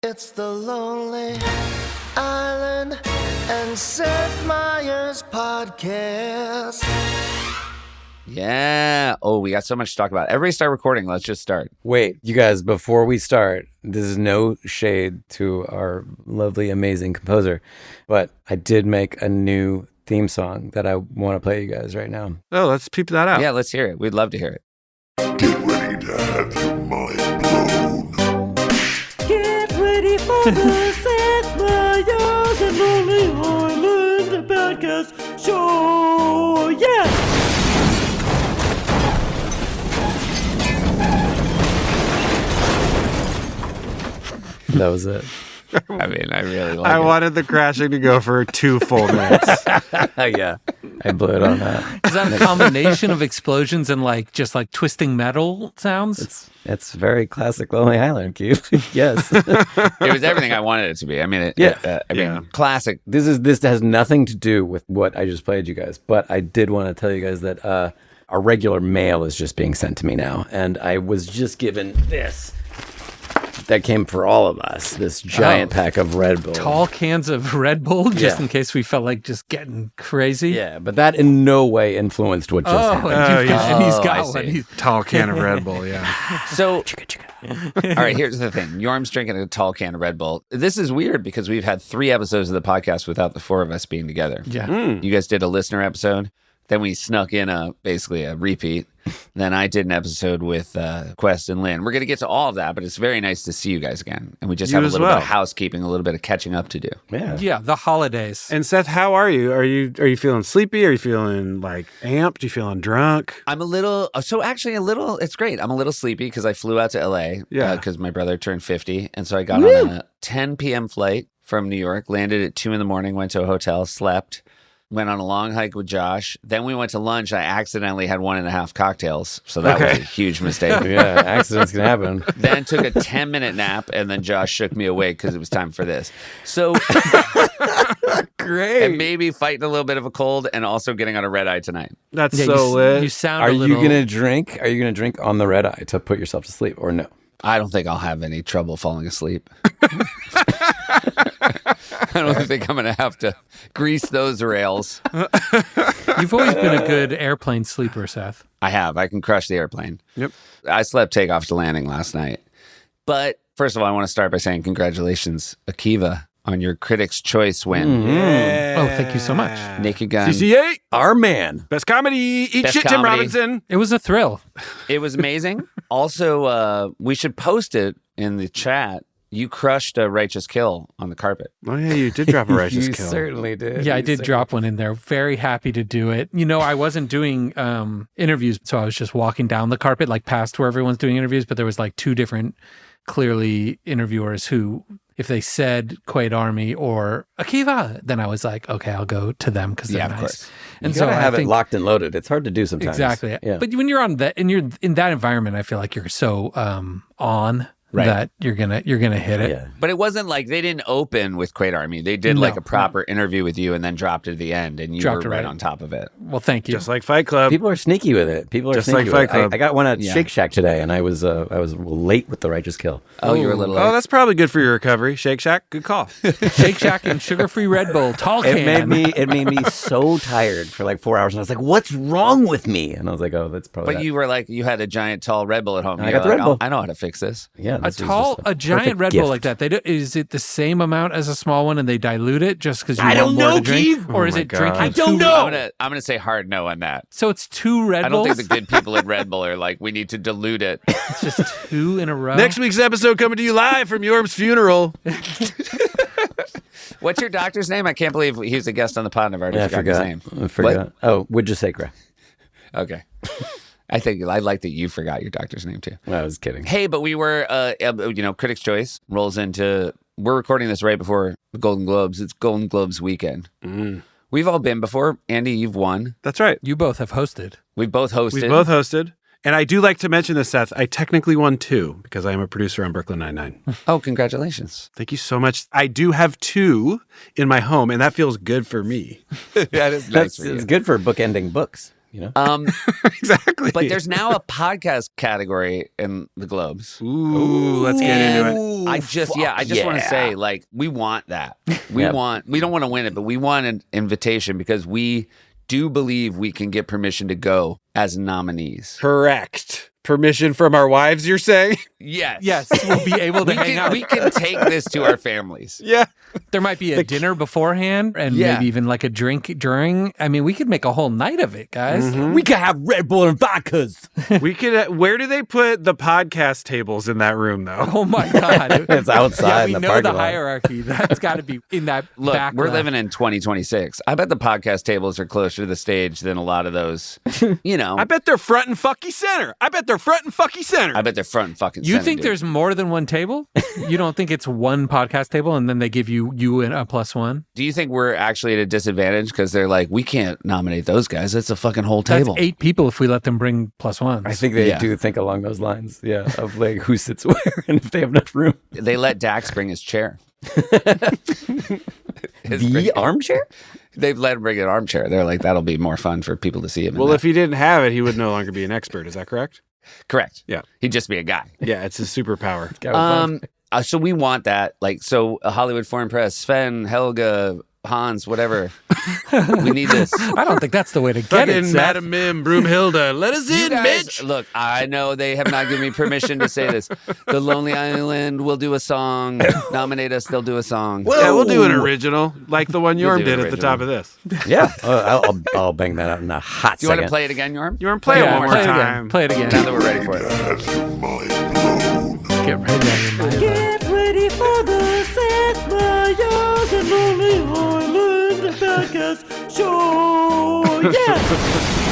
It's the Lonely Island and Seth Meyers podcast. Yeah. Oh, we got so much to talk about. Everybody start recording. Let's just start. Wait, you guys, before we start, this is no shade to our lovely, amazing composer, but I did make a new theme song that I want to play you guys right now. Oh, let's peep that out. Yeah, let's hear it. We'd love to hear it. Get ready to have your mind blown. Get ready for the Seth Meyers and Lonely Island podcast show. Yeah! That was it. I mean, I really like I it. wanted the crashing to go for 2 full minutes. Yeah, I blew it on that. Is that a combination of explosions and just twisting metal sounds? It's very classic Lonely Island, Coupe. Yes. It was everything I wanted it to be. I mean, classic. This has nothing to do with what I just played you guys, but I did want to tell you guys that our regular mail is just being sent to me now, and I was just given this. That came for all of us, this giant pack of Red Bull. Tall cans of Red Bull, just in case we felt like just getting crazy. Yeah, but that in no way influenced what just happened. And he's I got see. one. He's Tall can of Red Bull, yeah. So, all right, here's the thing. Yorm's drinking a tall can of Red Bull. This is weird because we've had 3 episodes of the podcast without the 4 of us being together. Yeah. You guys did a listener episode. Then we snuck in basically a repeat. Then I did an episode with Quest and Lynn. We're going to get to all of that, but it's very nice to see you guys again. And we just have a little bit of housekeeping, a little bit of catching up to do. Yeah, the holidays. And Seth, how are you? Are you feeling sleepy? Are you feeling amped? Are you feeling drunk? I'm a little, it's great. I'm a little sleepy because I flew out to LA because my brother turned 50. And so I got on a 10 p.m. flight from New York, landed at 2 in the morning, went to a hotel, slept. Went on a long hike with Josh. Then we went to lunch. I accidentally had 1.5 cocktails. So that was a huge mistake. Yeah, accidents can happen. Then took a 10-minute nap, and then Josh shook me awake because it was time for this. So Great. And maybe fighting a little bit of a cold and also getting on a red eye tonight. That's so lit. You sound Are a little... you going to drink? Are you going to drink on the red eye to put yourself to sleep or no? I don't think I'll have any trouble falling asleep. I don't think I'm going to have to grease those rails. You've always been a good airplane sleeper, Seth. I have. I can crush the airplane. Yep. I slept takeoff to landing last night. But first of all, I want to start by saying congratulations, Akiva, on your Critics' Choice win. Yeah. Oh, thank you so much. Naked Gun. CC8. Our man. Best comedy. Eat Best shit, Tim comedy. Robinson. It was a thrill. It was amazing. Also, we should post it in the chat. You crushed a righteous kill on the carpet. Oh, yeah, you did drop a righteous You kill. certainly did. Yeah, I You did drop one in there. Very happy to do it. You know, I wasn't doing interviews, so I was just walking down the carpet, past where everyone's doing interviews, but there was 2 different, clearly, interviewers who, if they said Quaid Army or Akiva, then I was like, okay, I'll go to them because they're Yeah, of nice. course. And You so gotta I have think, it locked and loaded. It's hard to do sometimes. Exactly. Yeah. But when you're on that, and you're in that environment, I feel like you're so on that you're gonna hit it. Yeah. But it wasn't like they didn't open with Quaid Army. They did a proper interview with you and then dropped it at the end, and you Dropped were it right right. on top of it. Well, thank you. Just like Fight Club. People are sneaky with it. Just like Fight Club. I got one at Shake Shack today, and I was late with the righteous kill. Oh, you were a little late. Oh, that's probably good for your recovery. Shake Shack, good call. Shake Shack and sugar-free Red Bull, tall can. It made me so tired for 4 hours, and I was like, "What's wrong with me?" And I was like, "Oh, that's probably." But you were you had a giant tall Red Bull at home. I You're got the Red Bull. I know how to fix this. yeah, A this is tall, just a giant perfect Red gift. Bull like that. Is it the same amount as a small one, and they dilute it just because you I want don't more know, to drink, Keith. or Oh is my it God. drinking? I don't two- know. I'm gonna say hard no on that. So it's 2 Red I don't Bulls. think the good people at Red Bull are we need to dilute it. It's just 2 in a row. Next week's episode coming to you live from Yorm's funeral. What's your doctor's name? I can't believe he was a guest on the pod and I've already Yeah, I forgot his forgot. name. I forgot. Oh, Widjasacra. Okay. I like that you forgot your doctor's name too. I was kidding. Hey, but we were, Critics' Choice rolls into, we're recording this right before the Golden Globes. It's Golden Globes weekend. We've all been before. Andy, you've won. That's right. You both have hosted. We've both hosted. We both hosted. And I do like to mention this, Seth. I technically won 2 because I am a producer on Brooklyn Nine-Nine. Oh, congratulations. Thank you so much. I do have 2 in my home, and that feels good for me. That is nice It's good for bookending books. you know? Exactly. But there's now a podcast category in the Globes. Ooh, let's get into it. I just want to say, like, we want that. We don't want to win it, but we want an invitation because we do believe we can get permission to go as nominees. Correct. Permission from our wives, you're saying? Yes. Yes, we'll be able to hang out. We can take this to our families. Yeah. There might be a dinner beforehand and maybe even like a drink during. I mean, we could make a whole night of it, guys. Mm-hmm. We could have Red Bull and vodkas. We could. Where do they put the podcast tables in that room, though? Oh my God. It's outside. We in the know the parking lot. hierarchy. That's got to be in that Look, back we're left. living in 2026. I bet the podcast tables are closer to the stage than a lot of those, you know. I bet they're front and fucky center. I bet they're front and fucky center. I bet they're front and fucking You center, think dude. there's more than one table? You don't think it's one podcast table and then they give you and a +1? Do you think we're actually at a disadvantage because they're like, we can't nominate those guys? That's a fucking whole table. That's 8 people if we let them bring +1s. I think they do think along those lines, of like who sits where and if they have enough room. They let Dax bring his chair. The armchair? They've let him bring an armchair. They're like, that'll be more fun for people to see him. Well, if he didn't have it, he would no longer be an expert. Is that correct? Correct. Yeah. He'd just be a guy. Yeah, it's his superpower. So we want that. Like, so Hollywood Foreign Press, Sven, Helga, Hans, whatever. We need this. I don't think that's the way to get it, Fucking Seth. Madam Mim, Broomhilda, let us You in, guys, bitch. look, I know they have not given me permission to say this. The Lonely Island will do a song. Nominate us, they'll do a song. Yeah, we'll do an original, like the one Yorm do did an at the original. top of this. Yeah. I'll bang that out in a hot Do you want second. to play it again, Yorm? Yorm, play it one more play it time. again. Play it again. Now that we're ready for it. That's your mind blown. Get ready on your mind. Get ready for the Seth Meyers and Lonely Island podcast show. Yes!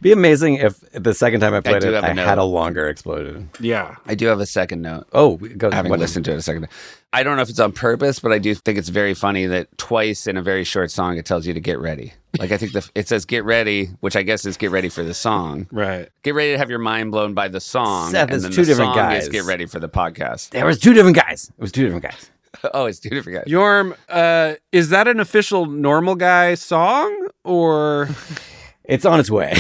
Be amazing if the second time I played do it, have a I note. had a longer explosion. Yeah. I do have a second note. Oh, go Having listened to it a second. I don't know if it's on purpose, but I do think it's very funny that twice in a very short song, it tells you to get ready. Like, I think it says get ready, which I guess is get ready for the song. Right. Get ready to have your mind blown by the song. Seth, and it's then two the different song guys. is get ready for the podcast. There was two different guys. It was two different guys. Oh, it's two different guys. Yorm, is that an official normal guy song or? It's on its way.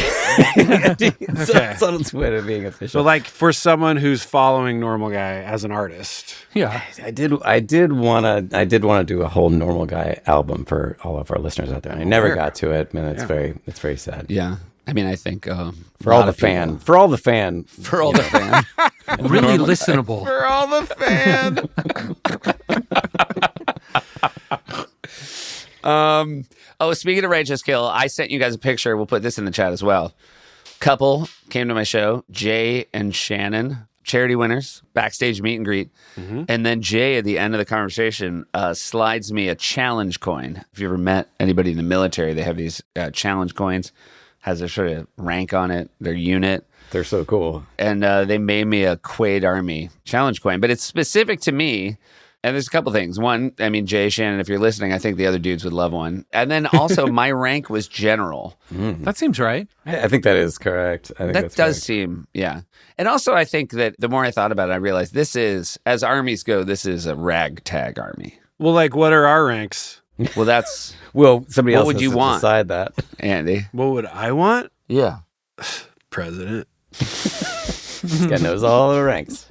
Okay. It's on its way to being official. So, like, for someone who's following normal guy as an artist. Yeah. I did want to do a whole normal guy album for all of our listeners out there. And I never got to it, and it's very sad. Yeah. I mean, I think For all the fan. For all the fan. Really listenable. For all the fan. Oh, speaking of Righteous Kill, I sent you guys a picture. We'll put this in the chat as well. Couple came to my show, Jay and Shannon, charity winners, backstage meet and greet. And then Jay, at the end of the conversation, slides me a challenge coin. If you ever met anybody in the military, they have these challenge coins, has their sort of rank on it, their unit. They're so cool. And they made me a Quaid Army challenge coin, but it's specific to me. And there's a couple things. One, I mean, Jay, Shannon, if you're listening, I think the other dudes would love one. And then also, my rank was general. That seems right. I think that is correct. I think That that's does correct. seem, yeah. And also, I think that the more I thought about it, I realized this is, as armies go, this is a ragtag army. Well, like, what are our ranks? Well, that's Well, somebody What else would has you to want? decide that. Andy. What would I want? Yeah. President. This guy knows all the ranks.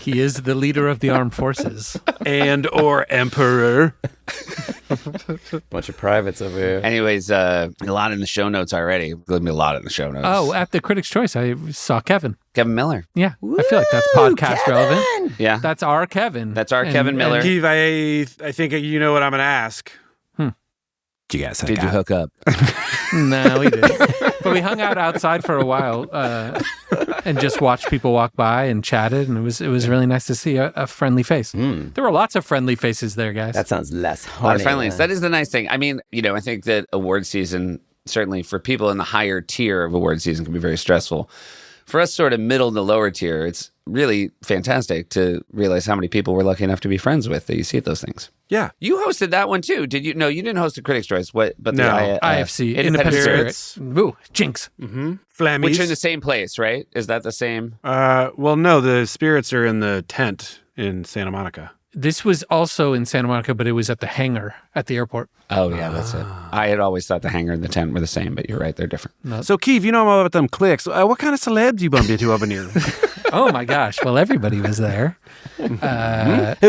He is the leader of the armed forces. And or emperor. Bunch of privates over here. Anyways, a lot in the show notes already. There'll be a lot in the show notes. Oh, at the Critics' Choice, I saw Kevin. Kevin Miller. Yeah. I feel like that's podcast relevant. Yeah. That's our Kevin. That's our Kevin Miller. Keith, I think you know what I'm going to ask. Did you guys Did you hook up? No, we didn't. But we hung out outside for a while and just watched people walk by and chatted, and it was really nice to see a friendly face. There were lots of friendly faces there, guys. That sounds less A lot horny. of friendliness. That is the nice thing. I mean, I think that award season, certainly for people in the higher tier of award season, can be very stressful. For us sort of middle to lower tier, it's really fantastic to realize how many people we're lucky enough to be friends with that you see at those things. Yeah. You hosted that one too, did you? No, you didn't host the Critics' Choice. What? But No. the IFC, Independent Independent Spirits, Spirit. Ooh, jinx. Flammies. which are in the same place, right? Is that the same? Well, no, the spirits are in the tent in Santa Monica. This was also in Santa Monica, but it was at the hangar at the airport. Oh, yeah, that's it. I had always thought the hangar and the tent were the same, but you're right, they're different. So, Keith, you know I'm all about them clicks. What kind of celebs you bumped into over here? Oh, my gosh. Well, everybody was there. Who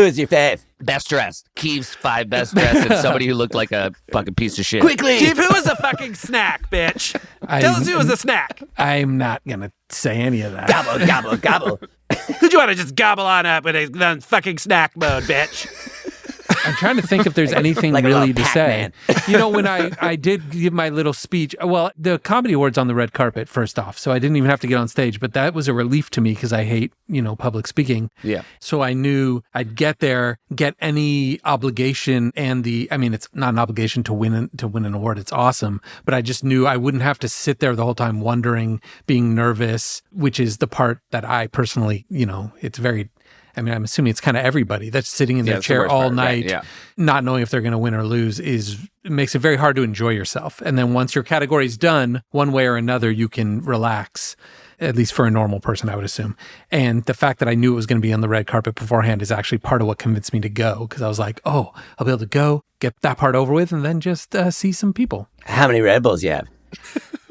is your fave? Best dressed. Keith's 5 best dressed, and somebody who looked like a fucking piece of shit. Quickly! Keith, who was a fucking snack, bitch? Tell us who was a snack. I'm not going to say any of that. Gobble, gobble, gobble. Who'd you want to just gobble on up with a fucking snack mode, bitch? I'm trying to think if there's anything like a really little to say. Pac-Man. You know, when I did give my little speech, well, the Comedy Awards on the red carpet, first off, so I didn't even have to get on stage, but that was a relief to me because I hate, public speaking. Yeah. So I knew I'd get there, get any obligation it's not an obligation to win an award. It's awesome. But I just knew I wouldn't have to sit there the whole time wondering, being nervous, which is the part that I personally, it's very... I'm assuming it's kind of everybody that's sitting in their chair all night, not knowing if they're going to win or lose it makes it very hard to enjoy yourself. And then once your category's done, one way or another, you can relax, at least for a normal person, I would assume. And the fact that I knew it was going to be on the red carpet beforehand is actually part of what convinced me to go, because I was like, oh, I'll be able to go, get that part over with, and then just see some people. How many Red Bulls you have?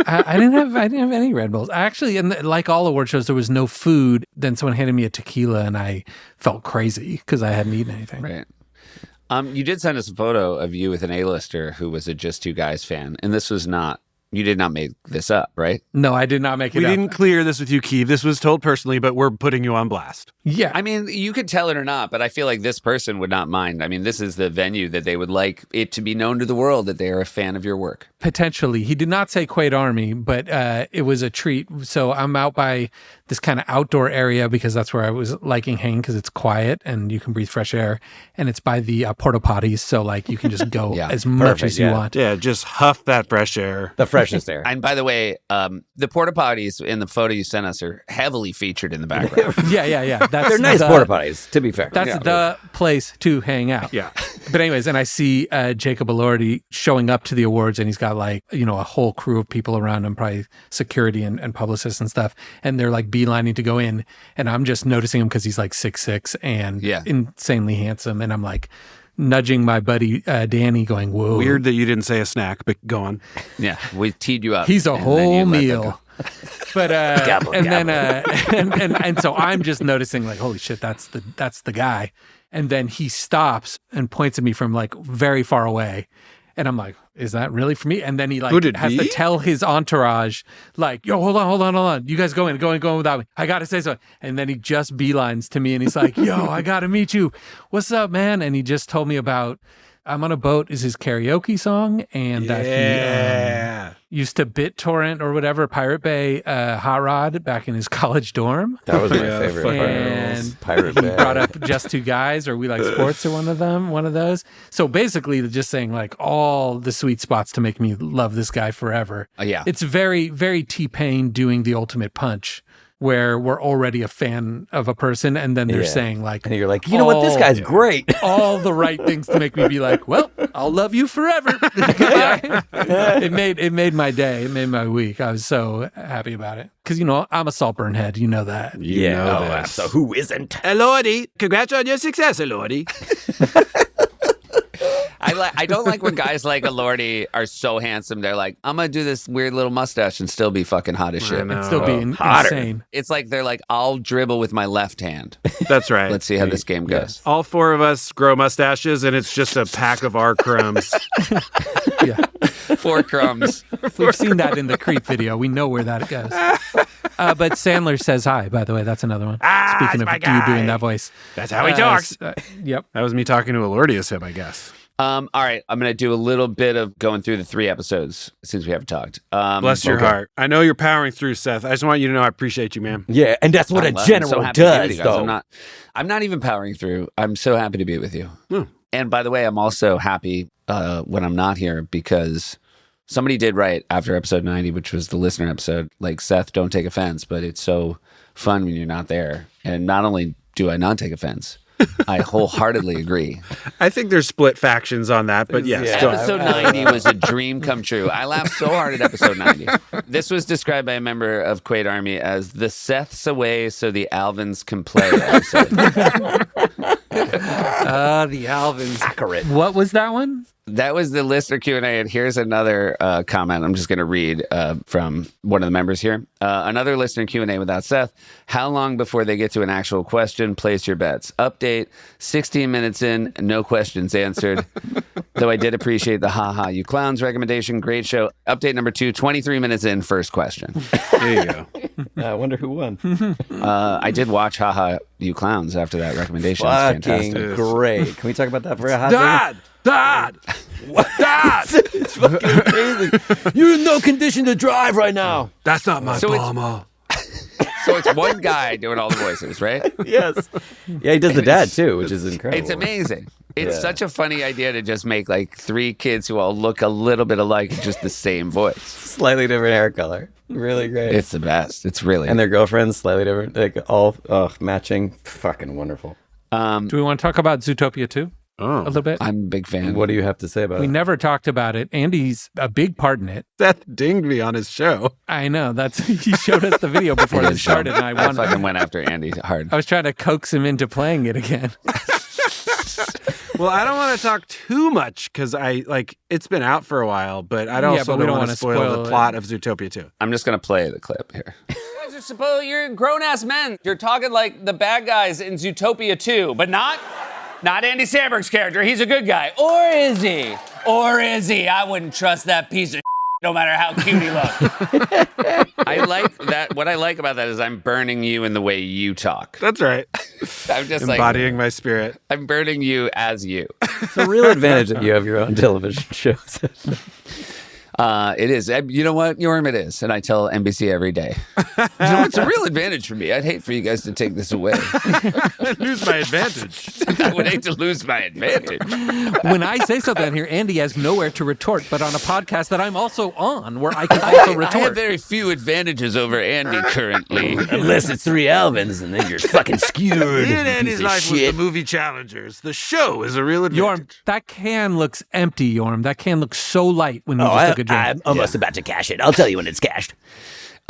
I didn't have any Red Bulls. Actually, and like all award shows, there was no food. Then someone handed me a tequila, and I felt crazy because I hadn't eaten anything. Right. You did send us a photo of you with an A-lister who was a Just Two Guys fan, and this was not. You did not make this up, right? No, I did not make it up. We didn't clear this with you, Keith. This was told personally, but we're putting you on blast. Yeah. I mean, you could tell it or not, but I feel like this person would not mind. I mean, this is the venue that they would like it to be known to the world that they are a fan of your work. Potentially. He did not say Quaid Army, but it was a treat. So I'm out by this kind of outdoor area because that's where I was liking hanging because it's quiet and you can breathe fresh air. And it's by the porta potties. So like you can just go as much as you want. Yeah, just huff that fresh air. The freshest air. And by the way, the porta potties in the photo you sent us are heavily featured in the background. Yeah. They're nice porta potties, to be fair. That's the place to hang out. Yeah. But anyways, and I see Jacob Elordi showing up to the awards, and he's got like, a whole crew of people around him, probably security and publicists and stuff. And they're like beelining to go in. And I'm just noticing him because he's like 6'6" and insanely handsome. And I'm like nudging my buddy Danny going, whoa. Weird that you didn't say a snack, but go on. Yeah, we teed you up. He's a whole meal. But Gobble, and gobble. then and so I'm just noticing like, holy shit, that's the guy. And then he stops and points at me from like very far away. And I'm like, is that really for me? And then he like has to tell his entourage, like, yo, hold on. You guys go in without me. I got to say something. And then he just beelines to me and he's like, yo, I got to meet you. What's up, man? And he just told me about I'm on a Boat is his karaoke song. And he used to BitTorrent or whatever, Pirate Bay Hot Rod back in his college dorm. That was my favorite. And Pirate he Bay. brought up Just Two Guys or We Like Sports or one of those. So basically just saying like all the sweet spots to make me love this guy forever. Yeah. It's very, very T-Pain doing The Ultimate Punch, where we're already a fan of a person and then they're saying like, and you're like, you know what, this guy's great. all the right things to make me be like, well, I'll love you forever. It made my day. It made my week. I was so happy about it. Because, I'm a Saltburn head. You know that. You know this. So who isn't? Elordi, congrats on your success, Elordi. I don't like when guys like Elordi are so handsome. They're like, I'm going to do this weird little mustache and still be fucking hot as shit. And still be insane. It's like they're like, I'll dribble with my left hand. That's right. Let's see how this game goes. All 4 of us grow mustaches, and it's just a pack of our crumbs. Yeah. 4 crumbs. We've seen that in the Creep video. We know where that goes. But Sandler says hi, by the way. That's another one. Speaking of you doing that voice. That's how he talks. Yep. That was me talking to Elordi as him, I guess. All right. I'm going to do a little bit of going through the 3 episodes since we haven't talked. Bless your heart. I know you're powering through, Seth. I just want you to know I appreciate you, man. Yeah, and that's what a general does, though. I'm not even powering through. I'm so happy to be with you. And by the way, I'm also happy when I'm not here because somebody did write after episode 90, which was the listener episode, like, Seth, don't take offense, but it's so fun when you're not there. And not only do I not take offense, I wholeheartedly agree. I think there's split factions on that, but yes. Yeah. go ahead. Episode 90 was a dream come true. I laughed so hard at episode 90. This was described by a member of Quaid Army as the Seth's away so the Alvins can play episode. The Alvins. Accurate. What was that one? That was the listener Q&A, and here's another comment I'm just going to read from one of the members here. Another listener Q&A without Seth. How long before they get to an actual question? Place your bets. Update, 16 minutes in, no questions answered. Though I did appreciate the haha you clowns recommendation. Great show. Update number 2, 23 minutes in, first question. There you go. I wonder who won. I did watch haha you clowns after that recommendation. It's Fucking fantastic. great. Can we talk about that for a hot second? Dad! Dad! Dad! It's fucking amazing. You're in no condition to drive right now. That's not my So it's- mama. So it's one guy doing all the voices, right? Yes. Yeah, he does the dad too, which is incredible. It's amazing. It's Yeah. such a funny idea to just make like 3 kids who all look a little bit alike, just the same voice. Slightly different hair color. Really great. It's the best. It's really. And their girlfriends, slightly different. Like all matching. Fucking wonderful. Do we want to talk about Zootopia 2 a little bit? I'm a big fan. What do you have to say about We it? never talked about it. Andy's a big part in it. Seth dinged me on his show. I know. He showed us the video before He this did show. started, and I I fucking wanted. went after Andy hard. I was trying to coax him into playing it again. Well, I don't want to talk too much because it's been out for a while, but I also but we don't don't want to wanna spoil spoil the it. plot of Zootopia 2. I'm just going to play the clip here. You're grown-ass men. You're talking like the bad guys in Zootopia 2, but not Andy Samberg's character. He's a good guy. Or is he? I wouldn't trust that piece of no matter how cute he looks. I like that. What I like about that is I'm burning you in the way you talk. That's right. I'm just Embodying my spirit. I'm burning you as you. It's a real advantage that you have your own television shows. It is. You know what, Yorm? It is. And I tell NBC every day. You know, it's a real advantage for me. I'd hate for you guys to take this away. I lose my advantage. I would hate to lose my advantage. When I say something here, Andy has nowhere to retort, but on a podcast that I'm also on, where I can also retort. I have very few advantages over Andy currently. Unless it's 3 Alvins and then you're fucking skewed. Me and Andy's life was the movie Challengers. The show is a real advantage. Yorm, that can looks empty, Yorm. That can looks so light when you just took a drink. I'm almost about to cash it. I'll tell you when it's cashed.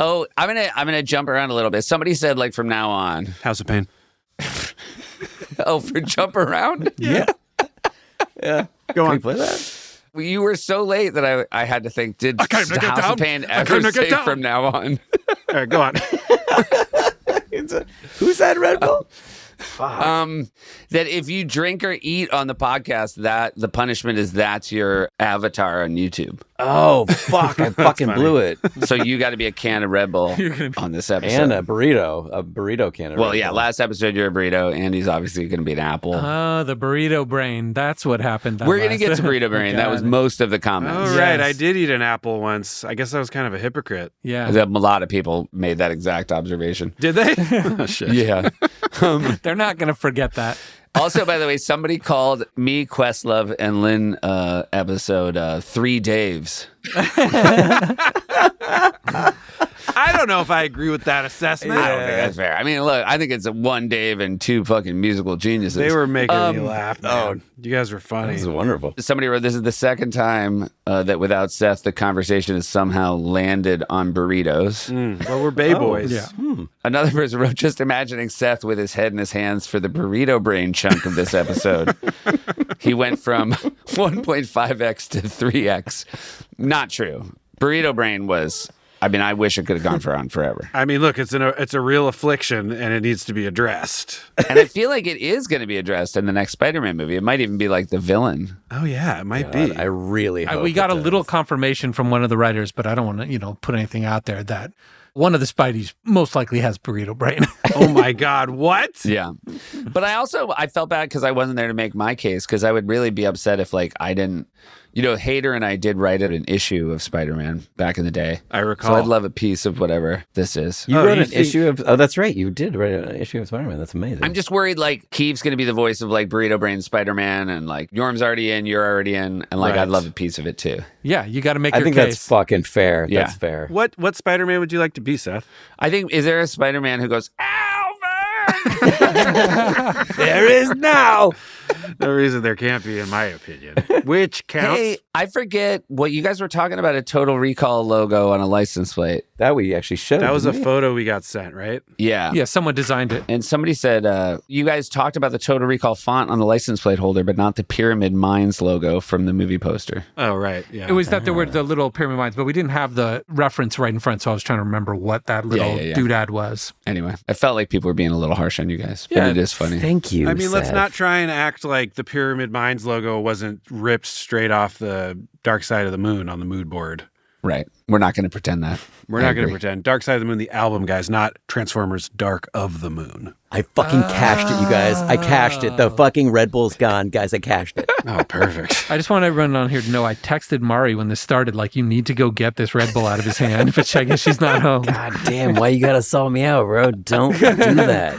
Oh, I'm gonna jump around a little bit. Somebody said like from now on. House of Pain. Oh, for jump around? Yeah. Yeah. Go Can on. we play that? You were so late that I had to think, did came to get House down. of Pain I ever came to get say down. from now on? All right, go on. Who's that Red Bull? That if you drink or eat on the podcast, that the punishment is that's your avatar on YouTube. Oh, fuck. I fucking blew it. So you got to be a can of Red Bull on this episode. And a burrito can of well, Red yeah, Bull. last episode you're a burrito. Andy's obviously going to be an apple. Oh, the burrito brain. That's what happened. We're going to get to burrito brain. That was God. most of the comments. All right, Yes. I did eat an apple once. I guess I was kind of a hypocrite. Yeah. A lot of people made that exact observation. Did they? Oh, shit. Yeah. They're not going to forget that. Also, by the way, somebody called me, Questlove, and Lynn episode 3 Daves. I don't know if I agree with that assessment. I don't think that's fair. I mean, look, I think it's a 1 Dave and 2 fucking musical geniuses. They were making me laugh, man. You guys were funny. This is wonderful. Somebody wrote, this is the second time that without Seth, the conversation has somehow landed on burritos. Well, we're Bay Boys. Yeah. Another person wrote, just imagining Seth with his head in his hands for the burrito brain chunk of this episode. He went from 1.5x to 3x. Not true. Burrito brain was, I mean, I wish it could have gone on forever. I mean, look, it's a real affliction, and it needs to be addressed. And I feel like it is going to be addressed in the next Spider-Man movie. It might even be like the villain. Oh, yeah, it might God, be. I really hope We got it a does. little confirmation from one of the writers, but I don't want to, put anything out there that one of the Spideys most likely has burrito brain. Oh, my God. What? Yeah. But I felt bad because I wasn't there to make my case, because I would really be upset if like I didn't, Hader and I did write an issue of Spider-Man back in the day. I recall. So I'd love a piece of whatever this is. You Oh, wrote you an think- issue of... Oh, that's right. You did write an issue of Spider-Man. That's amazing. I'm just worried like Keeve's going to be the voice of like Burrito Brain Spider-Man, and like Yorm's already in, you're already in, and like Right. I'd love a piece of it too. Yeah, you got to make I your think case. that's fucking fair. Yeah. That's fair. What Spider-Man would you like to be, Seth? I think, is there a Spider-Man who goes, Alvin? There is now. No reason there can't be, in my opinion. Which counts. Hey, I forget what you guys were talking about, a Total Recall logo on a license plate. That we actually showed. That was a didn't we? photo we got sent, right? Yeah. Yeah, someone designed it. And somebody said, you guys talked about the Total Recall font on the license plate holder, but not the Pyramid Mines logo from the movie poster. Oh, right. Yeah. It was that there were the little pyramid mines, but we didn't have the reference right in front, so I was trying to remember what that little doodad was. Anyway, I felt like people were being a little harsh on you guys, but it is funny. Thank you. I mean, let's Seth. not try and act like the Pyramid Mines logo wasn't ripped straight off the Dark Side of the Moon on the mood board. Right. We're not going to pretend that. We're not going to pretend. Dark Side of the Moon, the album, guys, not Transformers Dark of the Moon. I fucking cashed it, you guys. I cashed it. The fucking Red Bull's gone, guys. I cashed it. Oh, perfect. I just want everyone on here to know I texted Mari when this started, like, you need to go get this Red Bull out of his hand, but I guess she's not home. God damn, why you gotta sell me out, bro? Don't do that.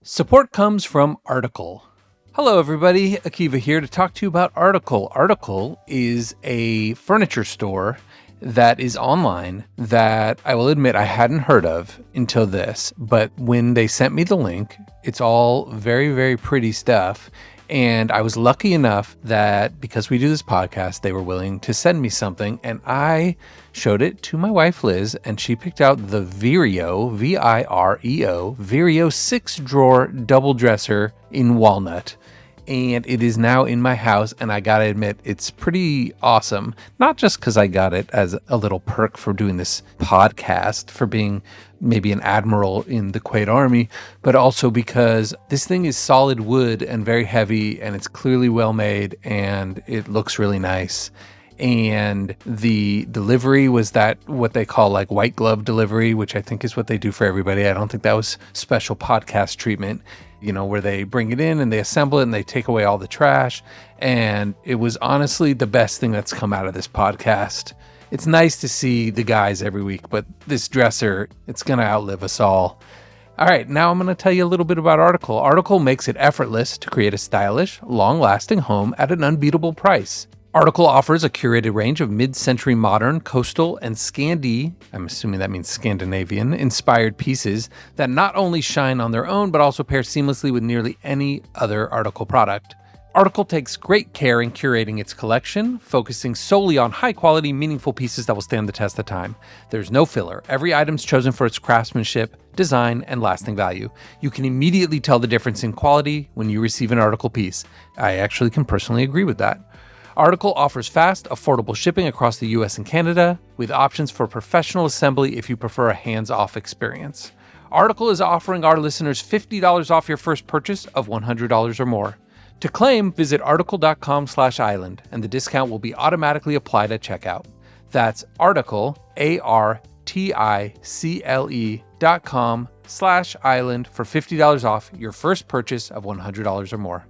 Support comes from Article. Hello, everybody. Akiva here to talk to you about Article. Article is a furniture store that is online that I will admit I hadn't heard of until this. But when they sent me the link, it's all very, very pretty stuff. And I was lucky enough that because we do this podcast, they were willing to send me something. And I showed it to my wife, Liz, and she picked out the Vireo, Vireo, Vireo 6-drawer double dresser in walnut. And it is now in my house, and I gotta admit, it's pretty awesome. Not just because I got it as a little perk for doing this podcast, for being maybe an admiral in the Quaid army, but also because this thing is solid wood and very heavy, and it's clearly well made, and it looks really nice. And the delivery was that what they call like white glove delivery, which I think is what they do for everybody. I don't think that was special podcast treatment, you know, where they bring it in and they assemble it and they take away all the trash. And it was honestly the best thing that's come out of this podcast. It's nice to see the guys every week, but this dresser, it's going to outlive us all. All right, now I'm going to tell you a little bit about Article. Article makes it effortless to create a stylish, long-lasting home at an unbeatable price. Article offers a curated range of mid-century modern, coastal, and Scandi, I'm assuming that means Scandinavian, inspired pieces that not only shine on their own, but also pair seamlessly with nearly any other Article product. Article takes great care in curating its collection, focusing solely on high-quality, meaningful pieces that will stand the test of time. There's no filler. Every item's chosen for its craftsmanship, design, and lasting value. You can immediately tell the difference in quality when you receive an Article piece. I actually can personally agree with that. Article offers fast, affordable shipping across the US and Canada, with options for professional assembly if you prefer a hands-off experience. Article is offering our listeners $50 off your first purchase of $100 or more. To claim, visit article.com/island, and the discount will be automatically applied at checkout. That's Article, article.com/island for $50 off your first purchase of $100 or more.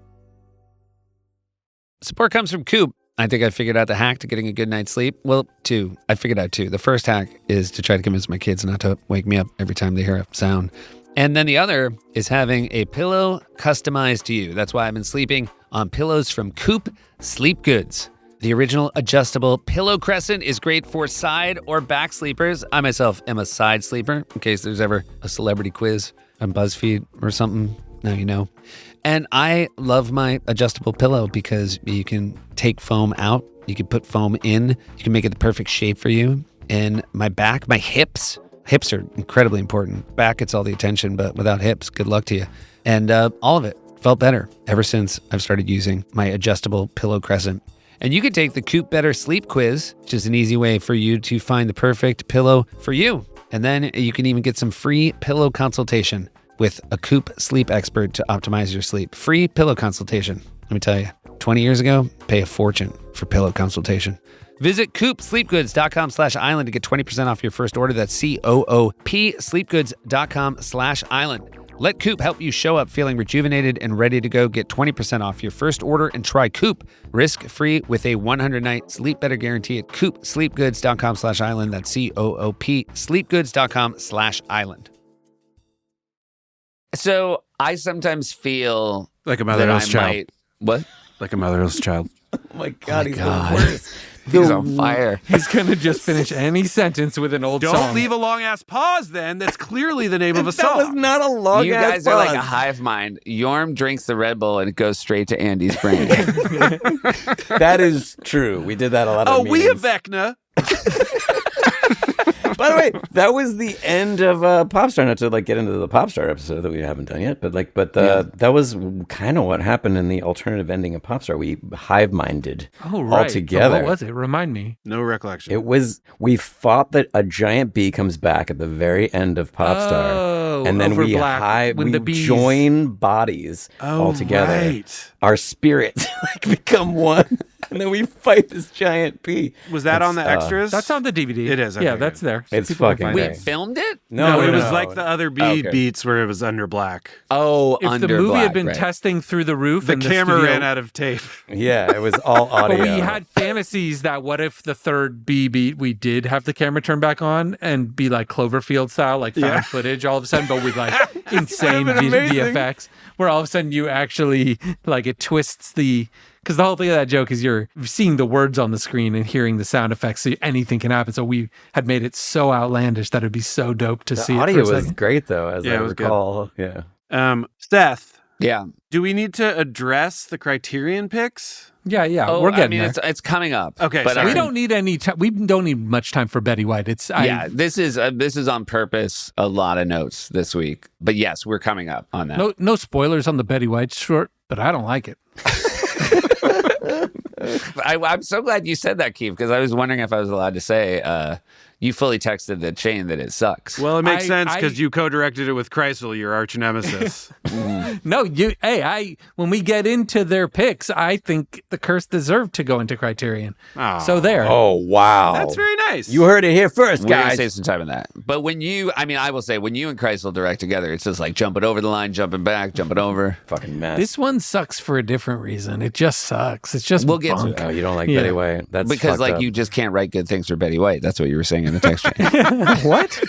Support comes from Coop. I think I figured out the hack to getting a good night's sleep. Well, two. I figured out two. The first hack is to try to convince my kids not to wake me up every time they hear a sound. And then the other is having a pillow customized to you. That's why I've been sleeping on pillows from Coop Sleep Goods. The original adjustable pillow crescent is great for side or back sleepers. I myself am a side sleeper, in case there's ever a celebrity quiz on BuzzFeed or something. Now you know. And I love my adjustable pillow because you can take foam out, you can put foam in, you can make it the perfect shape for you. And my back, my hips are incredibly important. Back gets all the attention, but without hips, good luck to you. And all of it felt better ever since I've started using my adjustable pillow crescent. And you can take the Coop Better Sleep Quiz, which is an easy way for you to find the perfect pillow for you. And then you can even get some free pillow consultation with a Coop sleep expert to optimize your sleep. Free pillow consultation. Let me tell you, 20 years ago, pay a fortune for pillow consultation. Visit coopsleepgoods.com/island to get 20% off your first order. That's COOP sleepgoods.com/island. Let Coop help you show up feeling rejuvenated and ready to go. Get 20% off your first order and try Coop risk-free with a 100-night sleep better guarantee at coopsleepgoods.com/island. That's COOP sleepgoods.com/island. So I sometimes feel Like a that I motherless child. might... What? Like a motherless child. Oh my God, he's the worst. He's on fire. He's going to just finish any sentence with an old Don't song. leave a long-ass pause then. That's clearly the name of a That song. was not a long You ass guys are like a pause. hive mind. Yorm drinks the Red Bull and it goes straight to Andy's brain. That is true. We did that a lot of Oh, we have meetings. Vecna. By the way, that was the end of Popstar. Not to like get into the Popstar episode that we haven't done yet, but that was kind of what happened in the alternative ending of Popstar. We hive minded Oh, right. all together. What was it? Remind me. No recollection. It was we fought that a giant bee comes back at the very end of Popstar, Oh, and then over we Black, when we the bees- join bodies all together. Right. Our spirits like become one, and then we fight this giant bee. Was that on the extras? That's on the DVD. It is, okay, Yeah, that's good. there. It's People can fucking find great. it. We filmed it? No, it was no. like the other bee Okay. beats where it was under black. Oh, If under the movie Black, had been right. testing through the roof The and camera studio, ran out of tape. Yeah, it was all audio. But we had fantasies that what if the third B beat we did have the camera turn back on and be like Cloverfield style, like found footage all of a sudden, but with like insane been amazing. VFX, where all of a sudden you actually like it twists because the whole thing of that joke is you're seeing the words on the screen and hearing the sound effects, so anything can happen. So we had made it so outlandish that it'd be so dope to see the it audio for a was second. great though, as Yeah, I it was good. recall. Yeah. Seth, Yeah. do we need to address the Criterion picks? Yeah, Oh, we're getting I mean, there. it's coming up. Okay, but sorry. We don't need any time. We don't need much time for Betty White. This is on purpose. A lot of notes this week, but yes, we're coming up on that. no spoilers on the Betty White short, but I don't like it. I'm so glad you said that, Keith, because I was wondering if I was allowed to say you fully texted the chain that it sucks. Well, it makes I- sense I- because you co-directed it with Kreisel, your arch nemesis. No, when we get into their picks, I think The Curse deserved to go into Criterion. Aw. So there. Oh wow, That's very nice. You heard it here first, We're gonna guys. save some time on that. But I will say, when you and Kreisel direct together, it's just like jumping over the line, jumping back, jumping over. Fucking mess. This one sucks for a different reason. It just sucks. It's just We'll get to bunk. it. Oh, you don't like Yeah. Betty White? That's Because fucked up. you just can't write good things for Betty White. That's what you were saying in the text chain. What?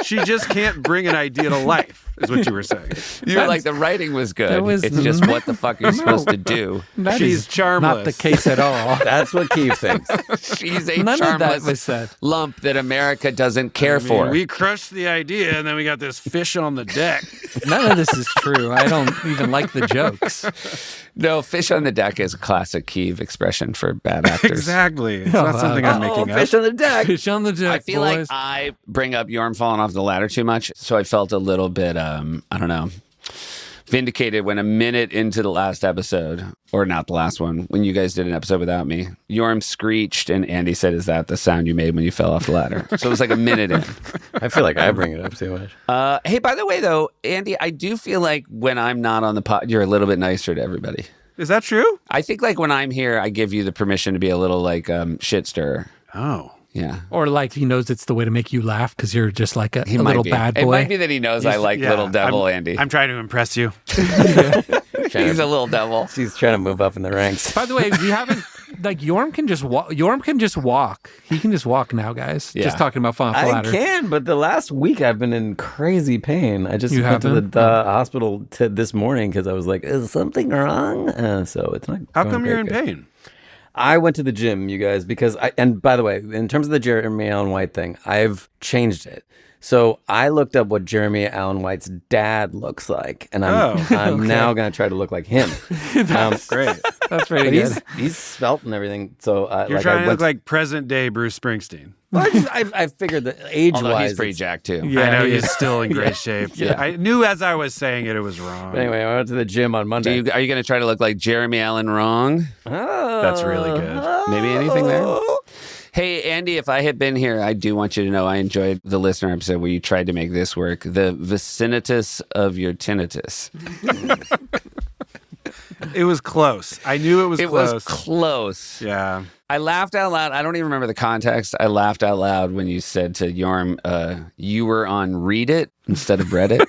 She just can't bring an idea to life, is what you were saying. You were like, the writing was good. That was- It's just what the fuck you're supposed to do. That She's is charmless. Not the case at all. That's what Keith thinks. She's a None of that charmless was said. lump that America doesn't care for. We crushed the idea, and then we got this fish on the deck. None of this is true. I don't even like the jokes. No, fish on the deck is a classic Kiev expression for bad actors. Exactly. It's not something I'm making up. Fish on the deck. Fish on the deck, I feel boys. like I bring up Yorm falling off the ladder too much, so I felt a little bit, I don't know, vindicated when a minute into the last episode, or not the last one, when you guys did an episode without me, Yorm screeched and Andy said, "Is that the sound you made when you fell off the ladder?" So it was like a minute in. I feel like I bring it up too much. Hey, by the way, though, Andy, I do feel like when I'm not on the pod, you're a little bit nicer to everybody. Is that true? I think like when I'm here, I give you the permission to be a little like shit stirrer. Oh. Yeah. Or like he knows it's the way to make you laugh because you're just like a He little might be. bad It boy. might be that he knows I like Little Devil Andy. I'm trying to impress you. He's a little devil. She's trying to move up in the ranks. By the way, we haven't like Yorm can just walk. Yorm can just walk. He can just walk now, guys. Yeah. Just talking about falling off the I ladder. can, but the last week I've been in crazy pain. I just You went to haven't? the hospital this morning because I was like, "Is something wrong?" So it's not. How going come you're in great. pain? I went to the gym, you guys, because and by the way, in terms of the Jeremy Allen White thing, I've changed it. So I looked up what Jeremy Allen White's dad looks like, and I'm now going to try to look like him. Great. That's pretty But good. he's svelte and everything. So You're I trying to went look like present day Bruce Springsteen. I figured that age-wise, Although he's pretty jacked too. Yeah, I know he he's is. still in great shape. Yeah. I knew as I was saying it was wrong. But anyway, I went to the gym on Monday. Are you going to try to look like Jeremy Allen wrong? That's really good. Maybe anything there? Hey, Andy, if I had been here, I do want you to know I enjoyed the listener episode where you tried to make this work. The vicinitus of your tinnitus. It was close. I knew it was It close. was close. Yeah. I laughed out loud. I don't even remember the context. I laughed out loud when you said to Yorm, you were on Read It instead of Reddit.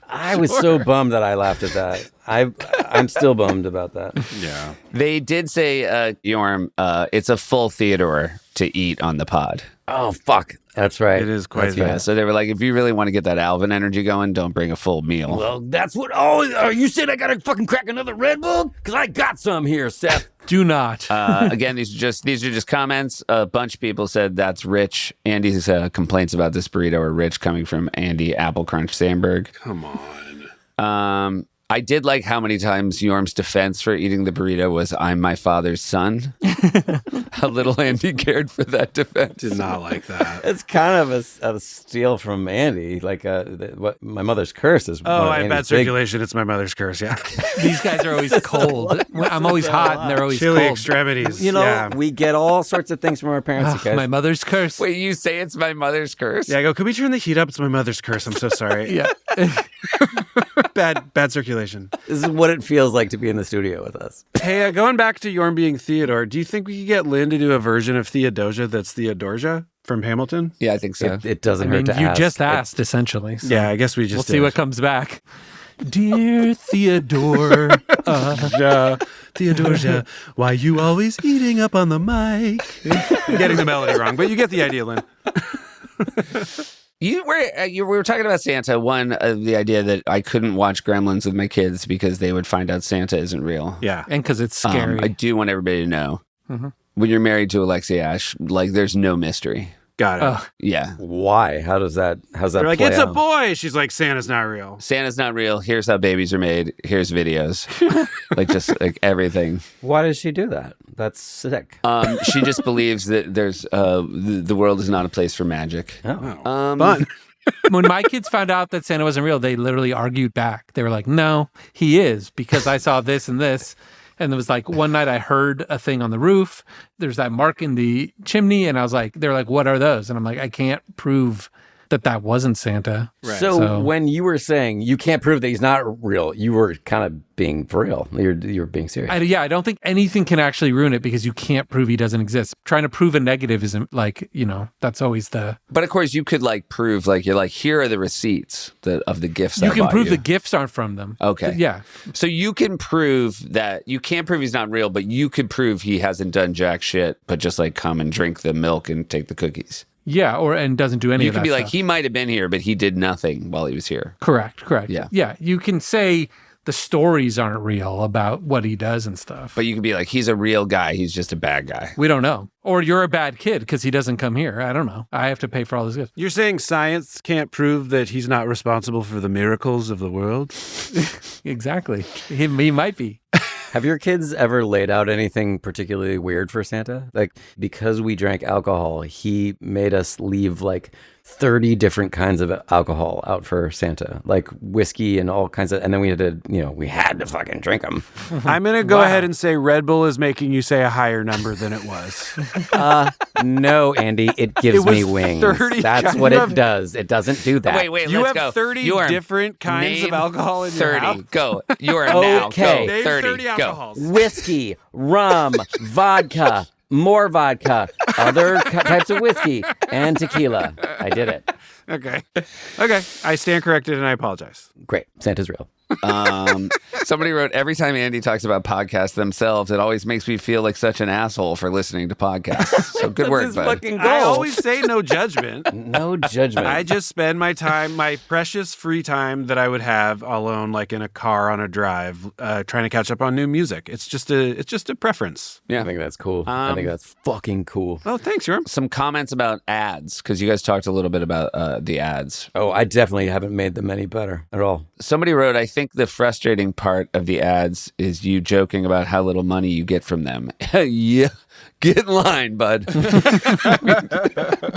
I was so bummed that I laughed at that. I I'm still bummed about that. Yeah. They did say, Yorm, it's a full Theodore to eat on the pod. Oh, fuck. That's right. It is quite Yeah, so they were like, if you really want to get that Alvin energy going, don't bring a full meal. Well, that's what. Oh, you said I gotta fucking crack another Red Bull? Because I got some here, Seth. Do not. Again, these are just comments. A bunch of people said that's Rich. Andy's complaints about this burrito are Rich, coming from Andy Apple Crunch Sandberg. Come on. I did like how many times Yorm's defense for eating the burrito was, I'm my father's son. How little Andy cared for that defense. Did not like that. It's kind of a steal from Andy. Like, what my mother's curse is. Oh, I have bad circulation. It's my mother's curse. Yeah. These guys are always cold. I'm always hot, and they're always Chilly cold. extremities. You know, yeah. we get all sorts of things from our parents. Ah, guys. my mother's curse. Wait, you say it's my mother's curse? Yeah, I go, could we turn the heat up? It's my mother's curse. I'm so sorry. Yeah. Bad circulation. This is what it feels like to be in the studio with us. Hey, going back to Yorm being Theodore, do you think we could get Lynn to do a version of Theodosia that's Theodosia from Hamilton? Yeah, I think so. It doesn't hurt to you ask. just asked, essentially. So Yeah, I guess we we'll just see what comes back. Dear Theodore, Theodosia, why you always eating up on the mic? I'm getting the melody wrong, but you get the idea, Lynn. We were talking about Santa. One, the idea that I couldn't watch Gremlins with my kids because they would find out Santa isn't real. Yeah. and because it's scary. I do want everybody to know, Mhm. when you're married to Alexi Ash, like, there's no mystery. Got it. Ugh. Yeah. Why? How's that They're like, play it's out? a boy. She's like, Santa's not real. Santa's not real. Here's how babies are made. Here's videos. Like, just like everything. Why does she do that? That's sick. She just believes that there's the world is not a place for magic. Fun. When my kids found out that Santa wasn't real, they literally argued back. They were like, no, he is, because I saw this and this. And there was like one night I heard a thing on the roof. There's that mark in the chimney. And I was like, they're like, what are those? And I'm like, I can't prove that wasn't Santa. Right. So when you were saying you can't prove that he's not real, you were kind of being for real. You're being serious. I don't think anything can actually ruin it because you can't prove he doesn't exist. Trying to prove a negative isn't like, that's always the... But of course, you could like prove, like, you're like, here are the receipts of the gifts. You I can bought prove you. the gifts aren't from them. Okay. Yeah. So you can prove that you can't prove he's not real, but you could prove he hasn't done jack shit, but just like come and drink the milk and take the cookies. Yeah, and doesn't do any You of could that be like, stuff. he might have been here, but he did nothing while he was here. Correct. Yeah. Yeah, you can say the stories aren't real about what he does and stuff. But you could be like, he's a real guy. He's just a bad guy. We don't know. Or you're a bad kid because he doesn't come here. I don't know. I have to pay for all his gifts. You're saying science can't prove that he's not responsible for the miracles of the world? Exactly. He might be. Have your kids ever laid out anything particularly weird for Santa? Like, because we drank alcohol, he made us leave like 30 different kinds of alcohol out for Santa, like whiskey and all kinds of, and then we had to fucking drink them. I'm going to go ahead and say Red Bull is making you say a higher number than it was. No, Andy, it gives was me wings. 30 That's what it does. It doesn't do that. Wait, You let's have go. 30 You are- different kinds of name alcohol in 30. your house? Go. You are now. Okay. Go. Name 30. Go. alcohols. Whiskey, rum, vodka, more vodka, other types of whiskey, and tequila. I did it. Okay. I stand corrected and I apologize. Great. Santa's real. Somebody wrote, every time Andy talks about podcasts themselves, it always makes me feel like such an asshole for listening to podcasts. So good work, His bud. fucking goal. I always say no judgment. No judgment. I just spend my time, my precious free time that I would have alone, like in a car on a drive, trying to catch up on new music. It's just a preference. I think that's cool. I think that's fucking cool. Oh, thanks, Yorm. Some comments about ads, because you guys talked a little bit about the ads. Oh, I definitely haven't made them any better at all. Somebody wrote, I think the frustrating part of the ads is you joking about how little money you get from them. Yeah, get in line, bud.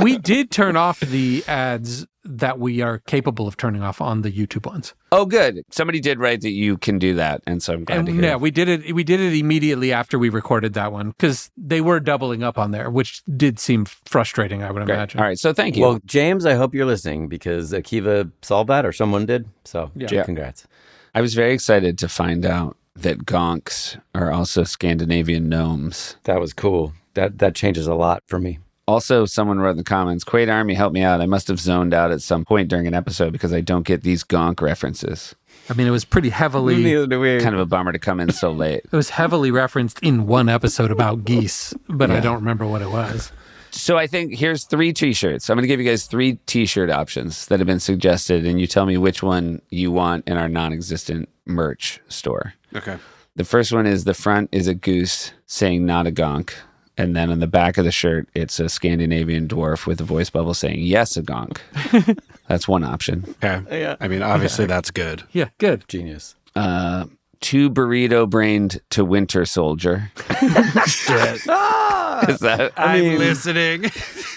We did turn off the ads that we are capable of turning off on the YouTube ones. Oh, good. Somebody did write that you can do that, and so I'm glad to hear. Yeah, we did it. We did it immediately after we recorded that one because they were doubling up on there, which did seem frustrating, I would Great. imagine. All right, so thank you. Well, James, I hope you're listening because Akiva solved that or someone did. So, Yeah. congrats. I was very excited to find out that gonks are also Scandinavian gnomes. That was cool. That changes a lot for me. Also, someone wrote in the comments, Quaid Army, help me out. I must have zoned out at some point during an episode because I don't get these gonk references. I mean, it was pretty heavily. Neither do we. Kind of a bummer to come in so late. It was heavily referenced in one episode about geese, but I don't remember what it was. So I think here's 3 T-shirts. I'm going to give you guys 3 T-shirt options that have been suggested, and you tell me which one you want in our non-existent merch store. Okay. The first one is the front is a goose saying not a gonk. And then on the back of the shirt, it's a Scandinavian dwarf with a voice bubble saying, yes, a gonk. That's one option. Okay. Yeah. I mean, obviously that's good. Yeah, good. Genius. 2 burrito-brained to winter soldier. Shit. Is that? I'm listening.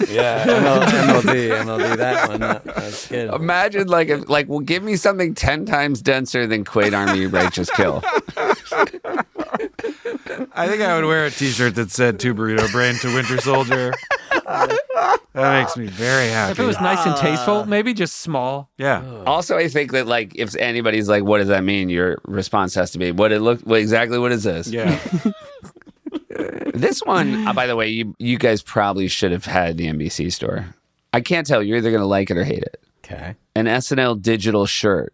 Yeah, MLD, that one. That's good. Imagine well, give me something 10 times denser than Quaid Army Righteous Kill. I think I would wear a T-shirt that said "To Burrito Brain to Winter Soldier." That makes me very happy. If it was nice and tasteful, maybe just small. Yeah. Also, I think that if anybody's like, "What does that mean?" Your response has to be, exactly what is this?" Yeah. This one, by the way, you guys probably should have had the NBC store. I can't tell. You're either going to like it or hate it. Okay. An SNL digital shirt.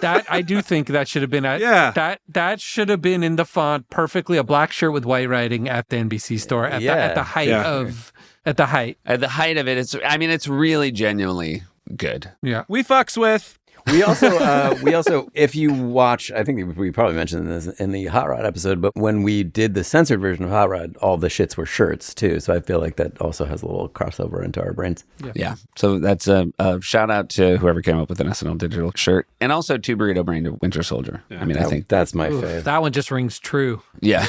That I do think that should have been that should have been in the font perfectly, a black shirt with white writing at the NBC store at the height of it. It's really genuinely good. Yeah. We fucks with. We also, if you watch, I think we probably mentioned this in the Hot Rod episode, but when we did the censored version of Hot Rod, all the shits were shirts too. So I feel like that also has a little crossover into our brains. Yeah. So that's a shout out to whoever came up with an SNL digital shirt, and also 2 burrito brain to Winter Soldier. Yeah. I think that's my fave. That one just rings true. Yeah.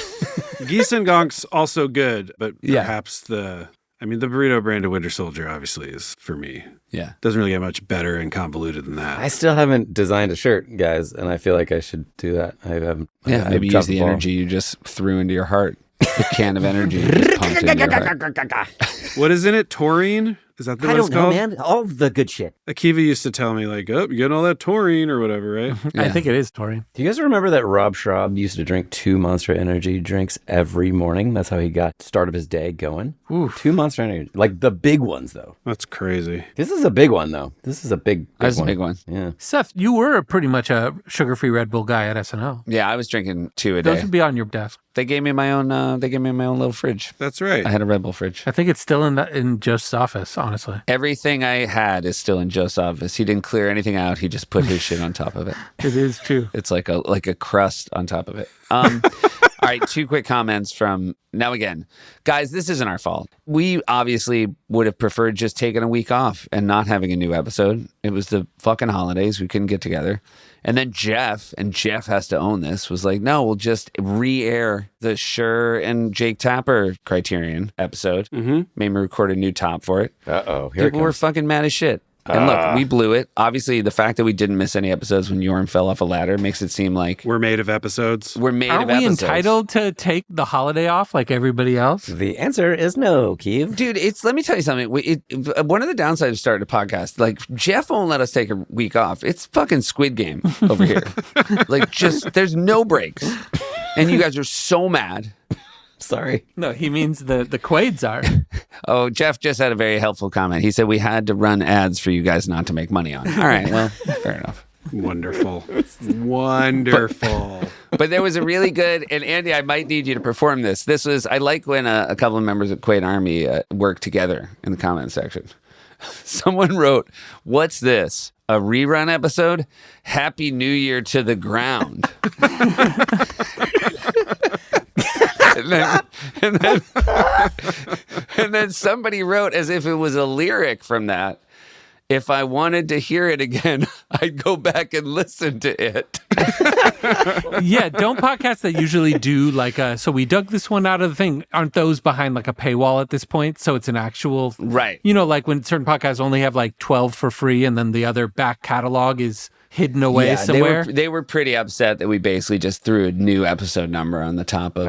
Geese and Gonks also good, but perhaps the burrito brand of Winter Soldier obviously is for me. Yeah. Doesn't really get much better and convoluted than that. I still haven't designed a shirt, guys, and I feel like I should do that. I haven't. Maybe use the energy you just threw into your heart. The can of energy you just pumped into your heart. What is in it? Taurine? Is that what it's called? I don't know, man. All the good shit. Akiva used to tell me, like, oh, you getting all that taurine or whatever, right? Yeah. I think it is taurine. Do you guys remember that Rob Schraub used to drink 2 Monster Energy drinks every morning? That's how he got start of his day going. Ooh. 2 Monster Energy. Like the big ones, though. That's crazy. This is a big one, though. This is a big That's one. a big one. Yeah. Seth, you were pretty much a sugar-free Red Bull guy at SNL. Yeah, I was drinking 2 a day. Those would be on your desk. They gave me my own. They gave me my own little fridge. That's right. I had a Red Bull fridge. I think it's still in Joe's office, honestly. Everything I had is still in Joe's office. He didn't clear anything out. He just put his shit on top of it. It is too. It's like a crust on top of it. All right, 2 quick comments from now again. Guys, this isn't our fault. We obviously would have preferred just taking a week off and not having a new episode. It was the fucking holidays. We couldn't get together. And then Jeff has to own this, was like, no, we'll just re-air the Schur and Jake Tapper Criterion episode. Mm-hmm. Made me record a new top for it. Uh-oh, People were fucking mad as shit. And look, we blew it. Obviously, the fact that we didn't miss any episodes when Yorm fell off a ladder makes it seem like we're made of episodes. Aren't we entitled to take the holiday off like everybody else? The answer is no, Keeve. Dude, let me tell you something. One of the downsides of starting a podcast, like Jeff won't let us take a week off. It's fucking Squid Game over here. There's no breaks. And you guys are so mad. Sorry. No, he means the Quaids are. Oh, Jeff just had a very helpful comment. He said we had to run ads for you guys not to make money on. All right, well, fair enough. Wonderful. Wonderful. But there was a really good, and Andy, I might need you to perform this. I like when a couple of members of Quaid Army work together in the comment section. Someone wrote, "What's this? A rerun episode? Happy New Year to the ground." And then somebody wrote, as if it was a lyric from that, "If I wanted to hear it again, I'd go back and listen to it." Yeah, don't podcasts that usually do so we dug this one out of the thing, aren't those behind like a paywall at this point? So it's an actual, right. Like when certain podcasts only have like 12 for free and then the other back catalog is hidden away somewhere. They were pretty upset that we basically just threw a new episode number on the top of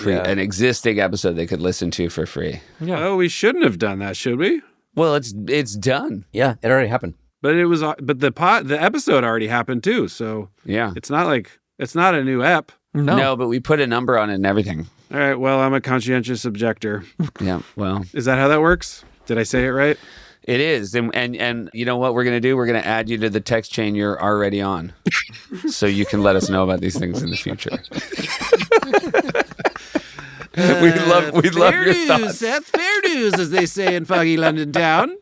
an existing episode they could listen to for free. Yeah. Oh, we shouldn't have done that, should we? Well, it's done. Yeah, it already happened. But the episode already happened too. So yeah, it's not a new ep. No, but we put a number on it and everything. All right. Well, I'm a conscientious objector. Yeah. Well, is that how that works? Did I say it right? It is. And you know what we're going to do? We're going to add you to the text chain you're already on so you can let us know about these things in the future. We'd love your thoughts. Seth, fair news, as they say in foggy London town.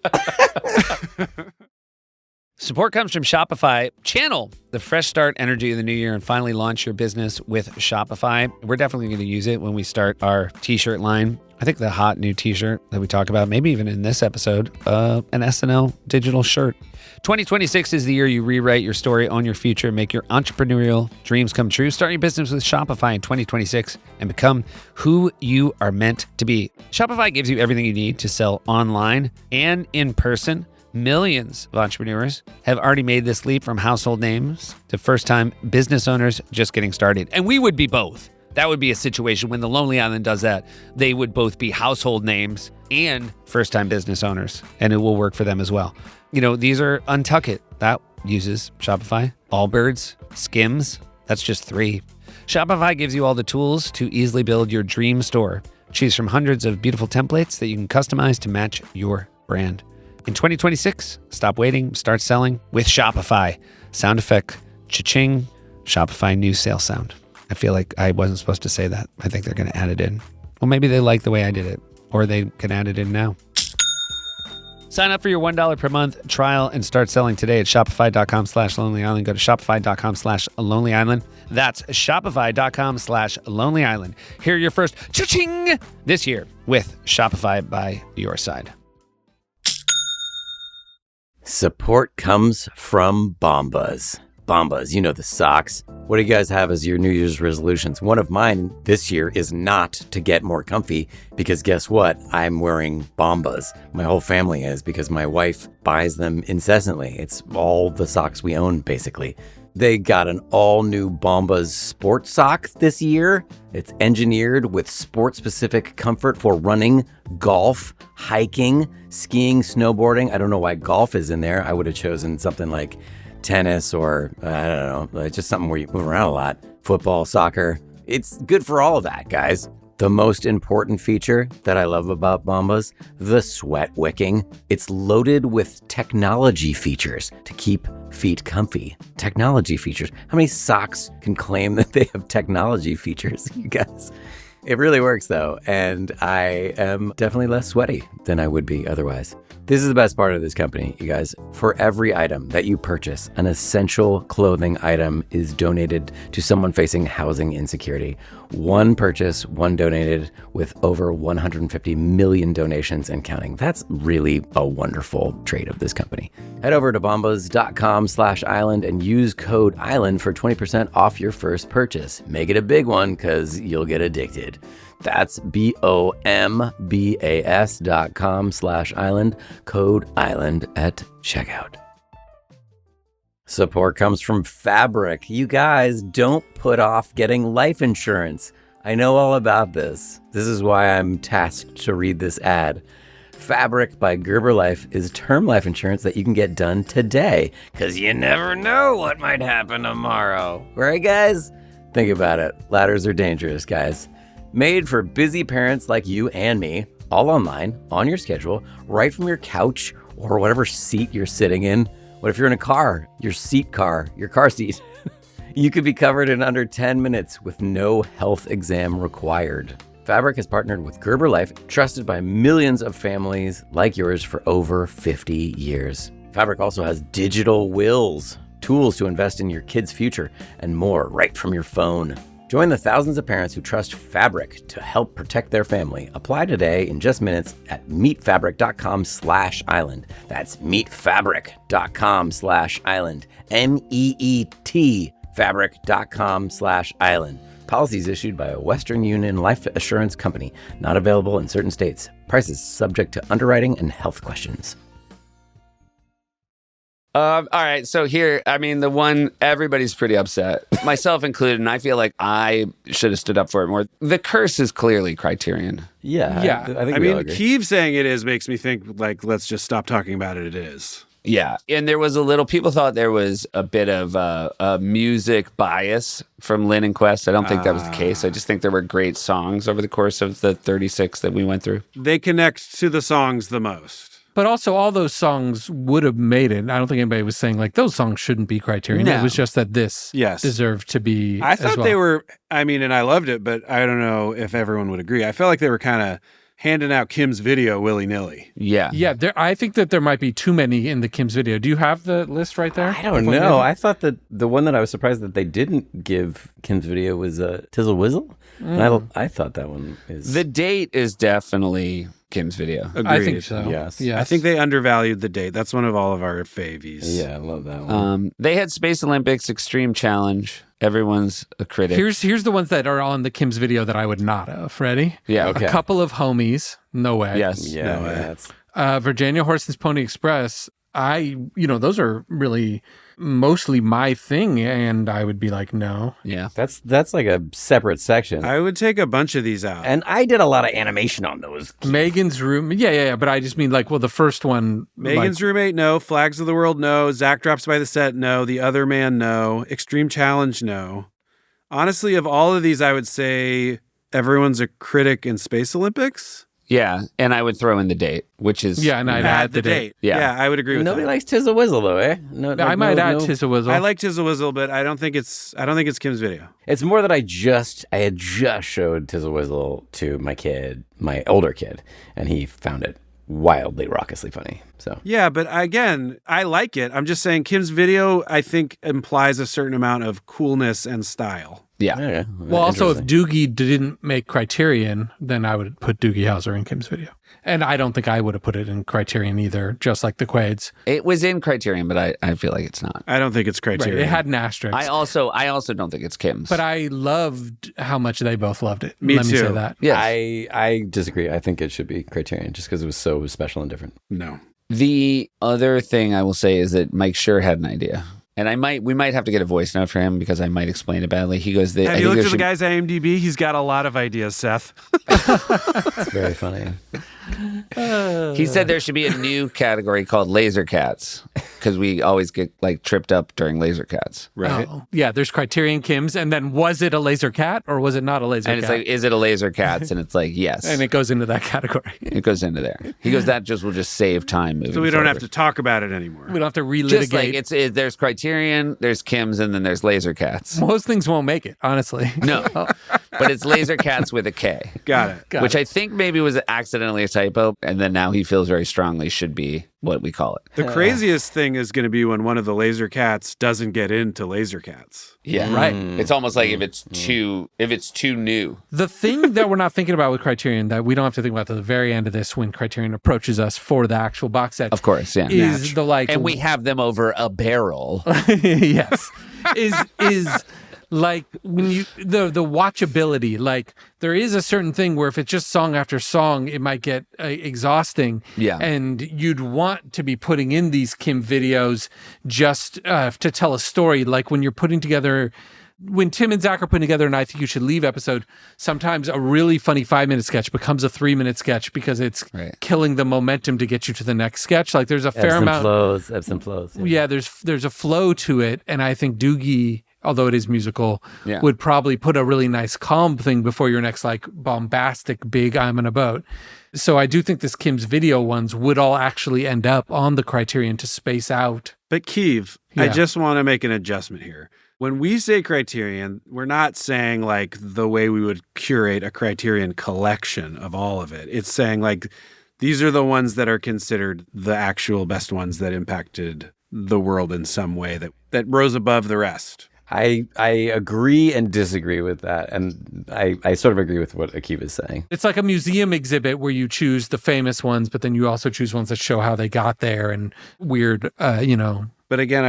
Support comes from Shopify. Channel the fresh start energy of the new year and finally launch your business with Shopify. We're definitely going to use it when we start our t-shirt line. I think the hot new t-shirt that we talk about, maybe even in this episode, an SNL digital shirt. 2026 is the year you rewrite your story, own your future, make your entrepreneurial dreams come true. Start your business with Shopify in 2026 and become who you are meant to be. Shopify gives you everything you need to sell online and in person. Millions of entrepreneurs have already made this leap from household names to first-time business owners just getting started. And we would be both. That would be a situation when the Lonely Island does that. They would both be household names and first-time business owners, and it will work for them as well. You know, these are Untuckit. That uses Shopify. Allbirds, Skims, that's just 3. Shopify gives you all the tools to easily build your dream store. Choose from hundreds of beautiful templates that you can customize to match your brand. In 2026, stop waiting, start selling with Shopify. Sound effect, cha-ching, Shopify new sales sound. I feel like I wasn't supposed to say that. I think they're going to add it in. Well, maybe they like the way I did it, or they can add it in now. Sign up for your $1 per month trial and start selling today at shopify.com/Lonely Island. Go to shopify.com/Lonely Island. That's shopify.com/Lonely Island. Hear your first cha-ching this year with Shopify by your side. Support comes from Bombas. Bombas, you know the socks. What do you guys have as your New Year's resolutions? One of mine this year is not to get more comfy because guess what? I'm wearing Bombas. My whole family is because my wife buys them incessantly. It's all the socks we own, basically. They got an all-new Bombas sports sock this year. It's engineered with sport-specific comfort for running, golf, hiking, skiing, snowboarding. I don't know why golf is in there. I would have chosen something like tennis or, I don't know, just something where you move around a lot. Football, soccer. It's good for all of that, guys. The most important feature that I love about Bombas, the sweat wicking. It's loaded with technology features to keep feet comfy. Technology features. How many socks can claim that they have technology features, you guys? It really works though, and I am definitely less sweaty than I would be otherwise. This is the best part of this company, you guys. For every item that you purchase, an essential clothing item is donated to someone facing housing insecurity. One purchase, one donated, with over 150 million donations and counting. That's really a wonderful trait of this company. Head over to bombas.com/island and use code ISLAND for 20% off your first purchase. Make it a big one because you'll get addicted. That's bombas.com/island, code ISLAND at checkout. Support comes from Fabric. You guys, don't put off getting life insurance. I know all about this. This is why I'm tasked to read this ad. Fabric by Gerber Life is term life insurance that you can get done today, because you never know what might happen tomorrow. Right, guys? Think about it. Ladders are dangerous, guys. Made for busy parents like you and me, all online, on your schedule, right from your couch or whatever seat you're sitting in. What if you're in a car, your car seat? You could be covered in under 10 minutes with no health exam required. Fabric has partnered with Gerber Life, trusted by millions of families like yours for over 50 years. Fabric also has digital wills, tools to invest in your kids' future, and more right from your phone. Join the thousands of parents who trust Fabric to help protect their family. Apply today in just minutes at meetfabric.com/island. That's meetfabric.com/island. MEET fabric.com/island. Policies issued by a Western Union Life Assurance Company. Not available in certain states. Prices subject to underwriting and health questions. All right, so here, I mean, the one, everybody's pretty upset, myself included, and I feel like I should have stood up for it more. The curse is clearly Criterion. Yeah. I think I we all mean, agree. Keeve saying it is makes me think, like, let's just stop talking about it. It is. Yeah, and there was people thought there was a bit of a music bias from Lynn and Quest. I don't think that was the case. I just think there were great songs over the course of the 36 that we went through. They connect to the songs the most. But also, all those songs would have made it. I don't think anybody was saying like those songs shouldn't be Criterion. No. It was just that this deserved to be. I thought as well. they were, I mean, and I loved it, but I don't know if everyone would agree. I felt like they were kind of handing out Kim's video willy-nilly. Yeah. Yeah, I think that there might be too many in the Kim's video. Do you have the list right there? I don't know. I thought that the one that I was surprised that they didn't give Kim's video was Tizzle Whizzle. And I thought that one is... The date is definitely Kim's video. Agreed. I think so. Yes. I think they undervalued the date. That's one of all of our favies. Yeah, I love that one. They had Space Olympics Extreme Challenge. Everyone's a critic. Here's the ones that are on the Kim's video that I would not have. Ready? Yeah. Okay. A couple of homies. No way. Yes. Yeah, No way. that's... Virginia Horse's Pony Express. Those are really mostly my thing, and I would be like, no. Yeah. That's like a separate section. I would take a bunch of these out. And I did a lot of animation on those. Megan's Room. Yeah. But I just mean like, well, the first one. Megan's Roommate, no. Flags of the World, no. Zach Drops by the Set, no. The Other Man, no. Extreme Challenge, no. Honestly, of all of these, I would say everyone's a critic in Space Olympics. Yeah. And I would throw in the date, which is... Yeah, and I'd add the date. Yeah. I would agree with Nobody that. likes Tizzle Whizzle though, eh? No, I might add Tizzle Whizzle. I like Tizzle Whizzle, but I don't think it's Kim's video. It's more that I had just showed Tizzle Whizzle to my older kid, and he found it wildly raucously funny. So Yeah, but again, I like it. I'm just saying Kim's video, I think, implies a certain amount of coolness and style. Yeah. okay. Well, also, if Interesting. Doogie didn't make Criterion, then I would put Doogie Howser in Kim's video. And I don't think I would have put it in Criterion either, just like the Quaids. It was in Criterion, but I feel like it's not. I don't think it's Right. Criterion. It had an asterisk. I also don't think it's Kim's. But I loved how much they both loved it. Me Let me too. say that. Yes. I disagree. I think it should be Criterion just because it was so special and different. No. The other thing I will say is that Mike Schur had an idea. And we might have to get a voice note for him because I might explain it badly. He goes, Have you looked at the guy's IMDb? He's got a lot of ideas, Seth. It's very funny. He said there should be a new category called laser cats because we always get like tripped up during laser cats. Right. Oh. Yeah, there's Criterion Kim's, and then was it a laser cat or was it not a laser And cat? it's like, is it a laser cats? And it's like, yes. and it goes into that category. It goes into there. He goes, that will just save time moving So we don't have forward. to talk about it anymore. We don't have to relitigate. Just like there's Criterion, there's Kim's, and then there's laser cats. Most things won't make it, honestly. No, but it's laser cats with a K. Got it. Which I think maybe was accidentally a typo, and then now he feels very strongly should be what we call it. The craziest thing is going to be when one of the laser cats doesn't get into laser cats. Yeah, Right. It's almost like if it's too new. The thing that we're not thinking about with Criterion that we don't have to think about to the very end of this when Criterion approaches us for the actual box set. Of course, yeah. Is the like And we have them over a barrel. yes. Is like when you the watchability, like there is a certain thing where if it's just song after song, it might get exhausting. Yeah. And you'd want to be putting in these Kim videos just to tell a story. Like when you're putting together, when Tim and Zach are putting together an I Think You Should Leave episode, sometimes a really funny 5-minute sketch becomes a 3-minute sketch because it's killing the momentum to get you to the next sketch. Like there's a fair amount. Ebbs and flows. Yeah, there's a flow to it, and I think Doogie, although it is musical, would probably put a really nice calm thing before your next like bombastic big I'm in a boat. So I do think this Kim's video ones would all actually end up on the Criterion to space out. But Keeve, I Yeah. just want to make an adjustment here. When we say Criterion, we're not saying like the way we would curate a Criterion collection of all of it. It's saying like these are the ones that are considered the actual best ones that impacted the world in some way that rose above the rest. I agree and disagree with that. And I sort of agree with what Akiva is saying. It's like a museum exhibit where you choose the famous ones, but then you also choose ones that show how they got there and weird, But again,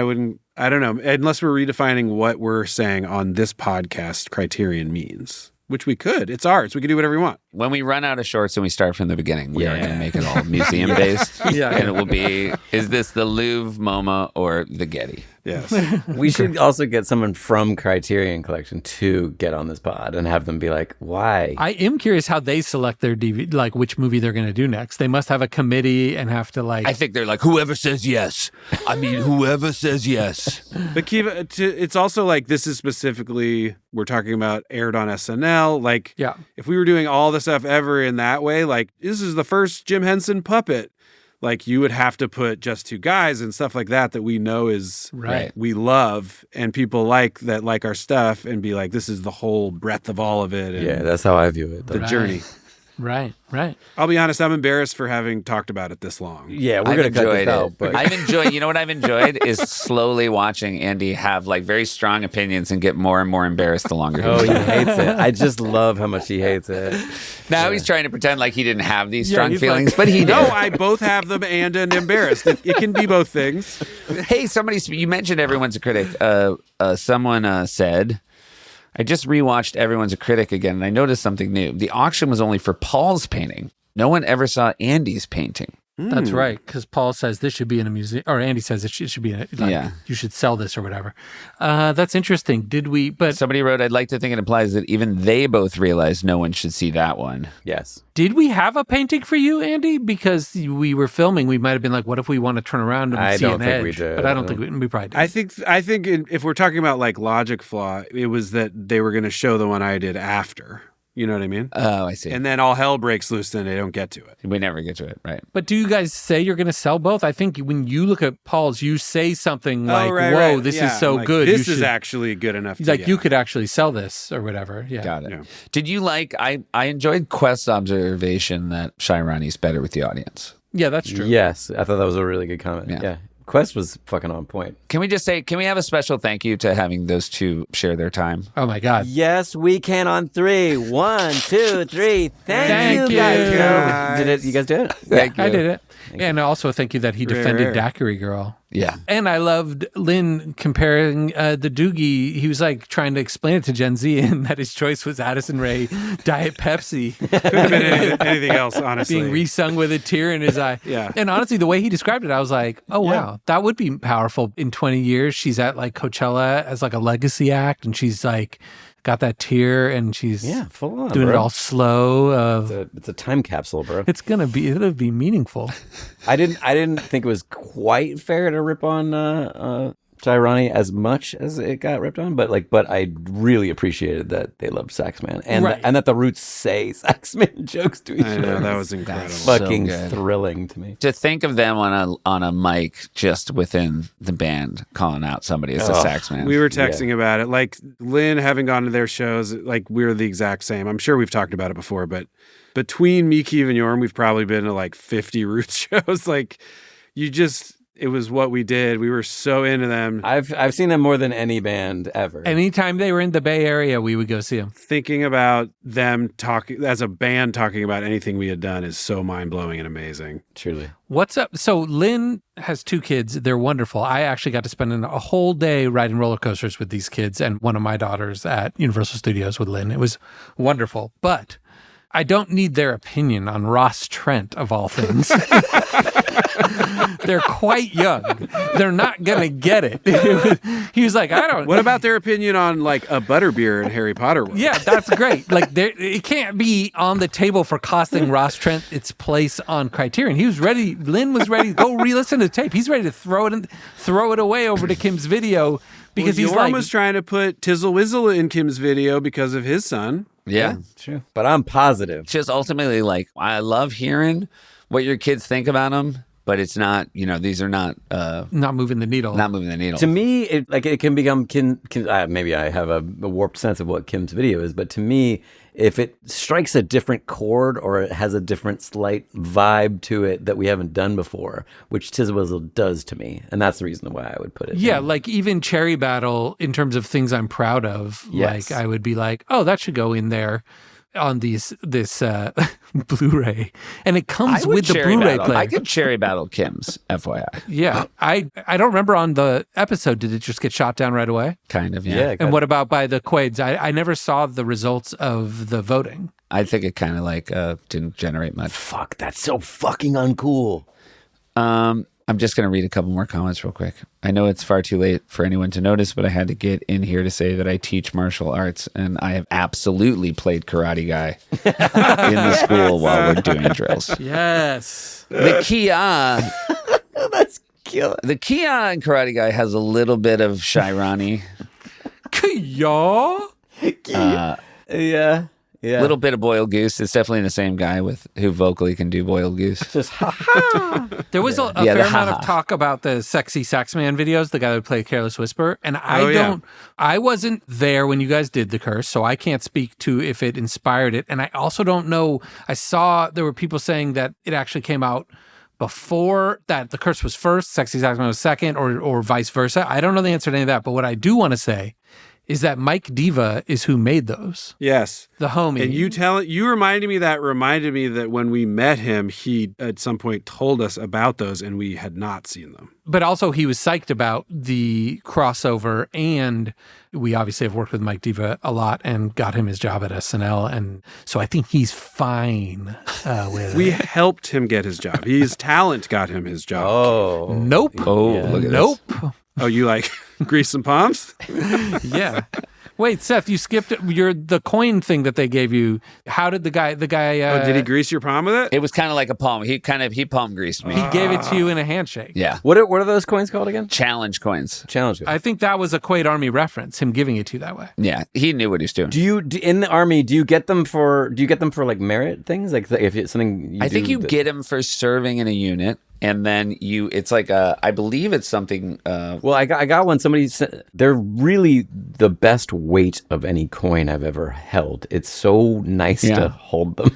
I don't know, unless we're redefining what we're saying on this podcast Criterion means, which we could. It's ours. We can do whatever we want. When we run out of shorts and we start from the beginning, we are going to make it all museum based. Yeah. And it will be, is this the Louvre, MoMA, or the Getty? Yes. We should also get someone from Criterion Collection to get on this pod and have them be like, why? I am curious how they select their DVD, like which movie they're going to do next. They must have a committee and have to like. I think they're like, whoever says yes. I mean, whoever says yes. But Kiva, it's also like this is specifically, we're talking about aired on SNL. Like, Yeah. if we were doing all the stuff ever in that way, like this is the first Jim Henson puppet. like you would have to put Just Two Guys and stuff like that we know is Right. we love and people like our stuff and be like, this is the whole breadth of all of it. And Yeah, that's how I view it. the journey. Right. I'll be honest, I'm embarrassed for having talked about it this long. Yeah, we're I've going to cut enjoyed this it. out. But I've enjoyed, you know what I've enjoyed is slowly watching Andy have like very strong opinions and get more and more embarrassed the longer oh, he he hates it. I just love how much he hates it. Now he's trying to pretend like he didn't have these strong he's feelings, like, but he did. No, I both have them and embarrassed. It can be both things. Hey, you mentioned Everyone's a Critic. Someone said, I just rewatched Everyone's a Critic again, and I noticed something new. The auction was only for Paul's painting. No one ever saw Andy's painting. That's right, because Paul says this should be in a museum, or Andy says it should be in a, like, you should sell this or whatever. That's interesting. Did we, but Somebody wrote, I'd like to think it implies that even they both realized no one should see that one. Yes. did we have a painting for you, Andy? Because we were filming, we might have been like, what if we want to turn around and see don't an think edge? we did. But I don't think we probably did. I think if we're talking about like logic flaw, it was that they were going to show the one I did after. You know what I mean? Oh, I see. And then all hell breaks loose and they don't get to it. We never get to it, right? But do you guys say you're going to sell both? I think when you look at Paul's, you say something like, whoa, this is so like, good. This is actually good enough. You could actually sell this or whatever. Yeah. Got it. Yeah. Did you like, I enjoyed Quest's observation that Shirani's better with the audience. Yeah, that's true. Yes. I thought that was a really good comment. Yeah. Quest was fucking on point. Can we just say, can we have a special thank you to having those two share their time? Oh my God. Yes, we can on 3. 1, 2, 3. Thank you guys. guys. Did it? You guys did it? Thank you. I did it. And also thank you that he defended Daiquiri Girl. Yeah. And I loved Lynn comparing the Doogie. He was like trying to explain it to Gen Z and that his choice was Addison Rae Diet Pepsi. Could have been anything else, honestly. Being resung with a tear in his eye. Yeah. And honestly, the way he described it, I was like, oh, wow, that would be powerful. In 20 years, she's at like Coachella as like a legacy act and she's like got that tear and she's full on, doing bro. it all slow. It's a time capsule, bro. It'll be meaningful. I didn't think it was quite fair to rip on Shirani as much as it got ripped on, but I really appreciated that they loved Saxman and and that the Roots say Saxman jokes to each I other. know, that was incredible. Fucking So good. thrilling to me. To think of them on a mic just within the band calling out somebody as a sax man. We were texting about it. Like Lynn having gone to their shows, like we're the exact same. I'm sure we've talked about it before, but between me, Keeve, and Yorm, we've probably been to like 50 Roots shows. Like it was what we did. We were so into them. I've seen them more than any band ever. Anytime they were in the Bay Area, we would go see them. Thinking about them talking as a band, talking about anything we had done is so mind blowing and amazing. Truly. What's up? So Lynn has 2 kids. They're wonderful. I actually got to spend a whole day riding roller coasters with these kids and one of my daughters at Universal Studios with Lynn. It was wonderful. But I don't need their opinion on Ross Trent, of all things. They're quite young. They're not going to get it. He was like, I don't. What about their opinion on like a butterbeer in Harry Potter world? Yeah, that's great. Like, it can't be on the table for costing Ross Trent its place on Criterion. He was ready. Lynn was ready to go re-listen to the tape. He's ready to throw it away over to Kim's video because he's Yorm like, was trying to put Tizzle Wizzle in Kim's video because of his son. yeah. True. But I'm positive. Just ultimately, like, I love hearing what your kids think about them, but it's not, these are not not moving the needle. not moving the needle. To me, it can become Kim maybe I have a warped sense of what Kim's video is, but to me, if it strikes a different chord or it has a different slight vibe to it that we haven't done before, which Tizzle does to me, and that's the reason why I would put it. Yeah, in. like even Cherry Battle, in terms of things I'm proud of, Yes. like I would be like, oh, that should go in there on this Blu-ray, and it comes with the Blu-ray player. I could cherry battle Kim's, FYI. Yeah, I don't remember on the episode, did it just get shot down right away? Kind of, Yeah. And what about by the Quaids? I never saw the results of the voting. I think it kind of didn't generate much. Fuck, that's so fucking uncool. I'm just going to read a couple more comments real quick. I know it's far too late for anyone to notice, but I had to get in here to say that I teach martial arts, and I have absolutely played Karate Guy in the school while we're doing drills. Yes. The Kia, That's killer. the Kia in Karate Guy has a little bit of Shirani. Yeah. Yeah. Yeah. Little bit of boiled goose. It's definitely the same guy who vocally can do boiled goose. Just There was a Yeah, fair the amount ha-ha. of talk about the sexy sax man videos, the guy who would play Careless Whisper. And I wasn't there when you guys did the curse, so I can't speak to if it inspired it. And I also don't know, I saw there were people saying that it actually came out before that the curse was first, Sexy Sax Man was second, or vice versa. I don't know the answer to any of that, but what I do want to say is that Mike Diva is who made those. Yes. The homie. And you reminded me that when we met him, he at some point told us about those and we had not seen them. But also he was psyched about the crossover, and we obviously have worked with Mike Diva a lot and got him his job at SNL. And so I think he's fine with We it. helped him get his job. His talent got him his job. Oh. Nope. Oh, look at Nope. Oh, you like grease some palms? Yeah. Wait, Seth, you skipped the coin thing that they gave you. How did the guy Did he grease your palm with it? It was kind of like a palm. He palm greased me. he gave it to you in a handshake. Yeah. What are those coins called again? Challenge coins. Challenge coins. I think that was a Quaid Army reference, him giving it to you that way. Yeah. He knew what he was doing. In the army, do you get them for like merit things? Like if it's something I think you get him for serving in a unit. And then it's like I believe it's something. Well, I got one. Somebody said they're really the best weight of any coin I've ever held. It's so nice to hold them.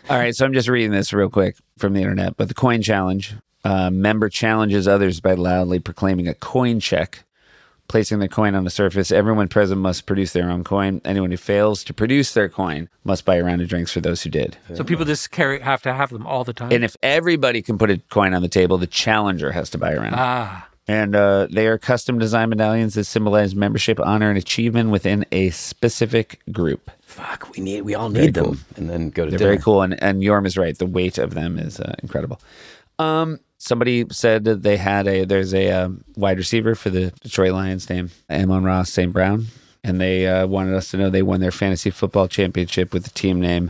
All right, so I'm just reading this real quick from the internet. But the coin challenge, member challenges others by loudly proclaiming a coin check, placing their coin on the surface. Everyone present must produce their own coin. Anyone who fails to produce their coin must buy a round of drinks for those who did. So people just have to have them all the time. And if everybody can put a coin on the table, the challenger has to buy a round. And they are custom design medallions that symbolize membership, honor, and achievement within a specific group. Fuck, we all need them. Cool. And then go to They're dinner. very cool. And Yorm is right. The weight of them is incredible. Somebody said that there's a wide receiver for the Detroit Lions named Amon-Ra St. Brown. And they wanted us to know they won their fantasy football championship with the team name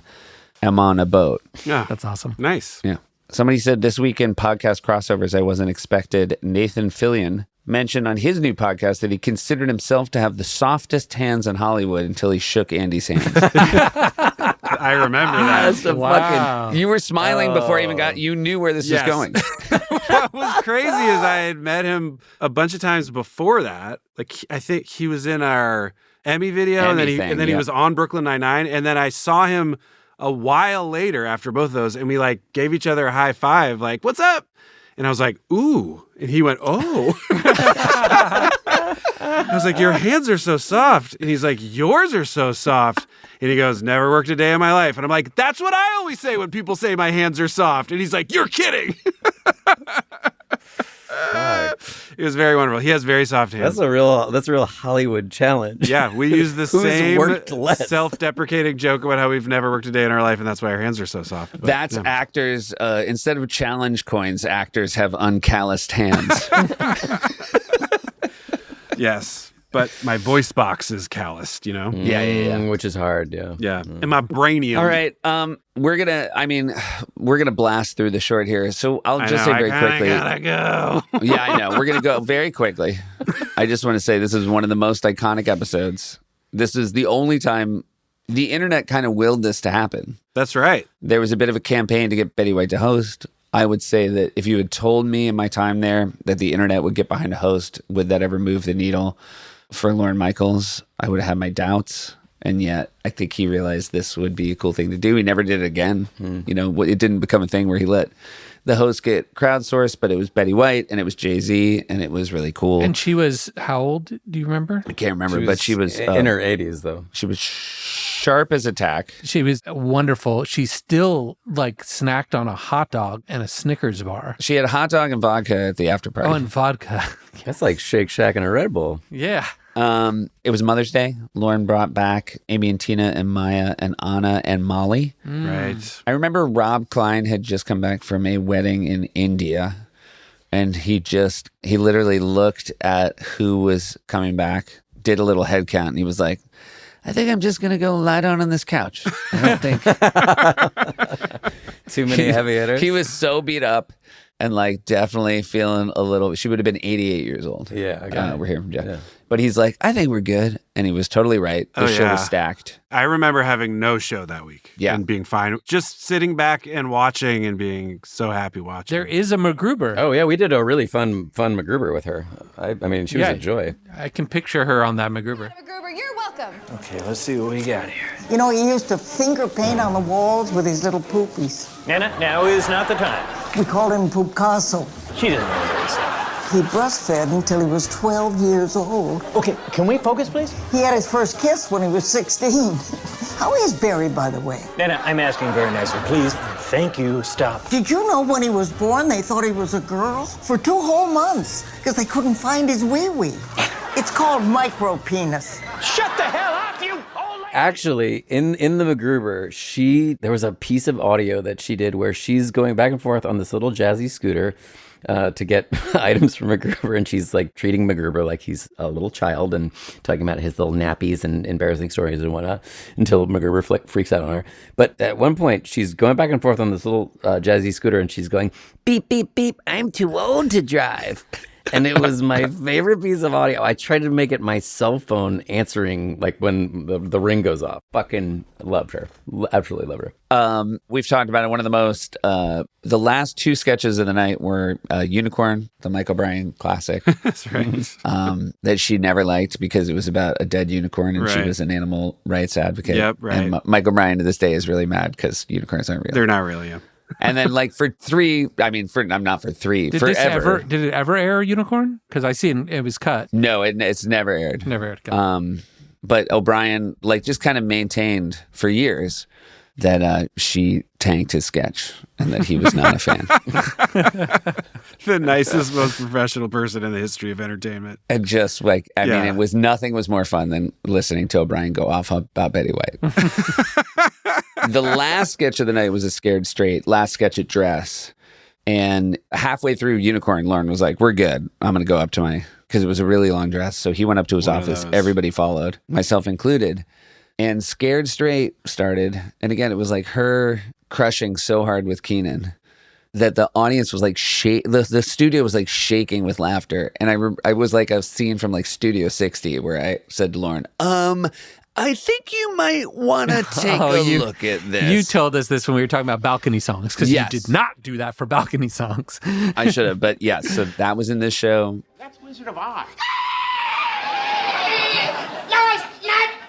Amon Abot. Yeah. That's awesome. Nice. Yeah. Somebody said this week in podcast crossovers, I wasn't expected. Nathan Fillion mentioned on his new podcast that he considered himself to have the softest hands in Hollywood until he shook Andy's hand. I remember that. That's Wow. You were smiling before I even you knew where this Yes. was going. What was crazy is I had met him a bunch of times before that. Like I think he was in our Emmy video, and then he was on Brooklyn Nine-Nine, and then I saw him a while later after both of those, and we like gave each other a high five, like "What's up?" And I was like, "Ooh," and he went, "Oh." I was like, "Your hands are so soft," and he's like, "Yours are so soft." And he goes, "Never worked a day in my life." And I'm like, "That's what I always say when people say my hands are soft." And he's like, "You're kidding." It was very wonderful. He has very soft hands. That's a real Hollywood challenge. Yeah, we use the Who's same worked less? self-deprecating joke about how we've never worked a day in our life, and that's why our hands are so soft. But, That's yeah. actors. Instead of challenge coins, actors have uncalloused hands. Yes, but my voice box is calloused, you know? Yeah. Which is hard, yeah. Yeah, and my brainium. All right. We're gonna blast through the short here. So I'll just say very quickly. Gotta go. Yeah, I know. We're gonna go very quickly. I just want to say this is one of the most iconic episodes. This is the only time the internet kind of willed this to happen. That's right. There was a bit of a campaign to get Betty White to host. I would say that if you had told me in my time there that the internet would get behind a host, would that ever move the needle for Lorne Michaels? I would have had my doubts. And yet, I think he realized this would be a cool thing to do. He never did it again. You know, it didn't become a thing where he let the host get crowdsourced, but it was Betty White and it was Jay-Z, and it was really cool. And she was how old? Do you remember? I can't remember, but she was in her 80s, though. She was sharp as a tack. She was wonderful. She still like snacked on a hot dog and a Snickers bar. She had a hot dog and vodka at the after party. Oh, and vodka. That's like Shake Shack and a Red Bull. Yeah. It was Mother's Day. Lauren brought back Amy and Tina and Maya and Anna and Molly. Right. I remember Rob Klein had just come back from a wedding in India, and he literally looked at who was coming back, did a little head count, and he was like, I think I'm just going to go lie down on this couch. I don't think. Too many heavy hitters. He was so beat up. and like definitely feeling a little. She would have been 88 years old. Yeah, I got it. We're hearing from Jeff. Yeah. But he's like, I think we're good. And he was totally right. The show was stacked. I remember having no show that week. Yeah. And being fine. Just sitting back and watching and being so happy watching. There is a McGruber. Oh, yeah. We did a really fun McGruber with her. I mean, she was a joy. I can picture her on that McGruber. McGruber, you're welcome. Okay, let's see what we got here. You know, he used to finger paint on the walls with his little poopies. Nana, now is not the time. We called him Picasso. She doesn't know what he's saying. He breastfed until he was 12 years old. Okay, can we focus, please? He had his first kiss when he was 16. How is Barry, by the way? Nana, I'm asking very nicely. Please, thank you, stop. Did you know when he was born, they thought he was a girl? For 2 whole months, because they couldn't find his wee-wee. It's called micro-penis. Shut the hell up, you old lady! Actually, in the McGruber, there was a piece of audio that she did where she's going back and forth on this little jazzy scooter to get items from McGruber, and she's like treating McGruber like he's a little child and talking about his little nappies and embarrassing stories and whatnot until McGruber freaks out on her. But at one point, she's going back and forth on this little jazzy scooter, and she's going, beep, beep, beep, I'm too old to drive. And it was my favorite piece of audio. I tried to make it my cell phone answering, like when the ring goes off. Fucking loved her. Absolutely love her. We've talked about it. One of the most, the last 2 sketches of the night were Unicorn, the Mike O'Brien classic. That's right. That she never liked because it was about a dead unicorn and she was an animal rights advocate. Yep, right. And Mike O'Brien to this day is really mad because unicorns aren't real. They're not real, yeah. And then like for 3, I'm not for 3, Did forever. did it ever air Unicorn? Because I see it was cut. No, it's never aired. Never aired. Cut. But O'Brien like just kind of maintained for years that she tanked his sketch and that he was not a fan. The nicest, most professional person in the history of entertainment. And just like, I mean, nothing was more fun than listening to O'Brien go off about Betty White. The last sketch of the night was a Scared Straight, last sketch at Dress. And halfway through Unicorn, Lauren was like, we're good. I'm going to go up to because it was a really long dress. So he went up to his office. Everybody followed, myself included. And Scared Straight started. And again, it was like her crushing so hard with Keenan that the audience was like, the studio was like shaking with laughter. And I was like a scene from like Studio 60 where I said to Lauren, I think you might want to take a look at this. You told us this when we were talking about balcony songs because you did not do that for balcony songs. I should have, but yeah, so that was in this show. That's Wizard of Oz.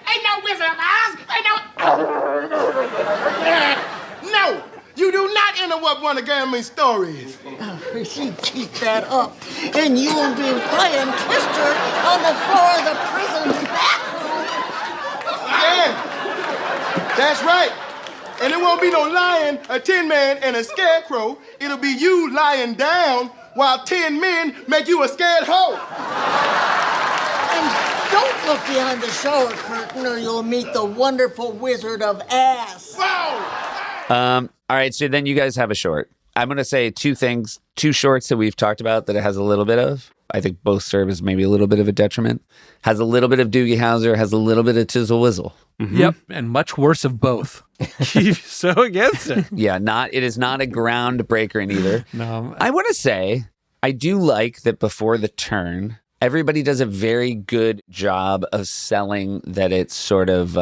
Ain't no Wizard of Oz. No, you do not interrupt one of Gammy's stories. She keep that up, and you will be playing Twister on the floor of the prison bathroom. Yeah, that's right. And it won't be no lion, a Tin Man, and a scarecrow. It'll be you lying down while 10 men make you a scared hoe. And don't look behind the shower curtain or you'll meet the wonderful Wizard of Ass. Whoa! All right, so then you guys have a short. I'm going to say 2 things, 2 shorts that we've talked about that it has a little bit of. I think both serve as maybe a little bit of a detriment. Has a little bit of Doogie Howser, has a little bit of Tizzle Wizzle. Mm-hmm. Yep, and much worse of both. He's so against it. Yeah, it is not a groundbreaker in either. No, I want to say, I do like that before the turn, everybody does a very good job of selling that it's sort of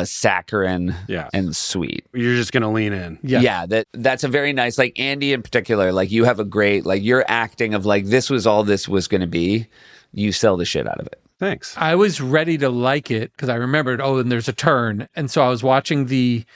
saccharine and sweet. You're just going to lean in. Yeah, that's a very nice, like Andy in particular, like you have a great, like your acting of like, this was all this was going to be. You sell the shit out of it. Thanks. I was ready to like it because I remembered, and there's a turn. And so I was watching the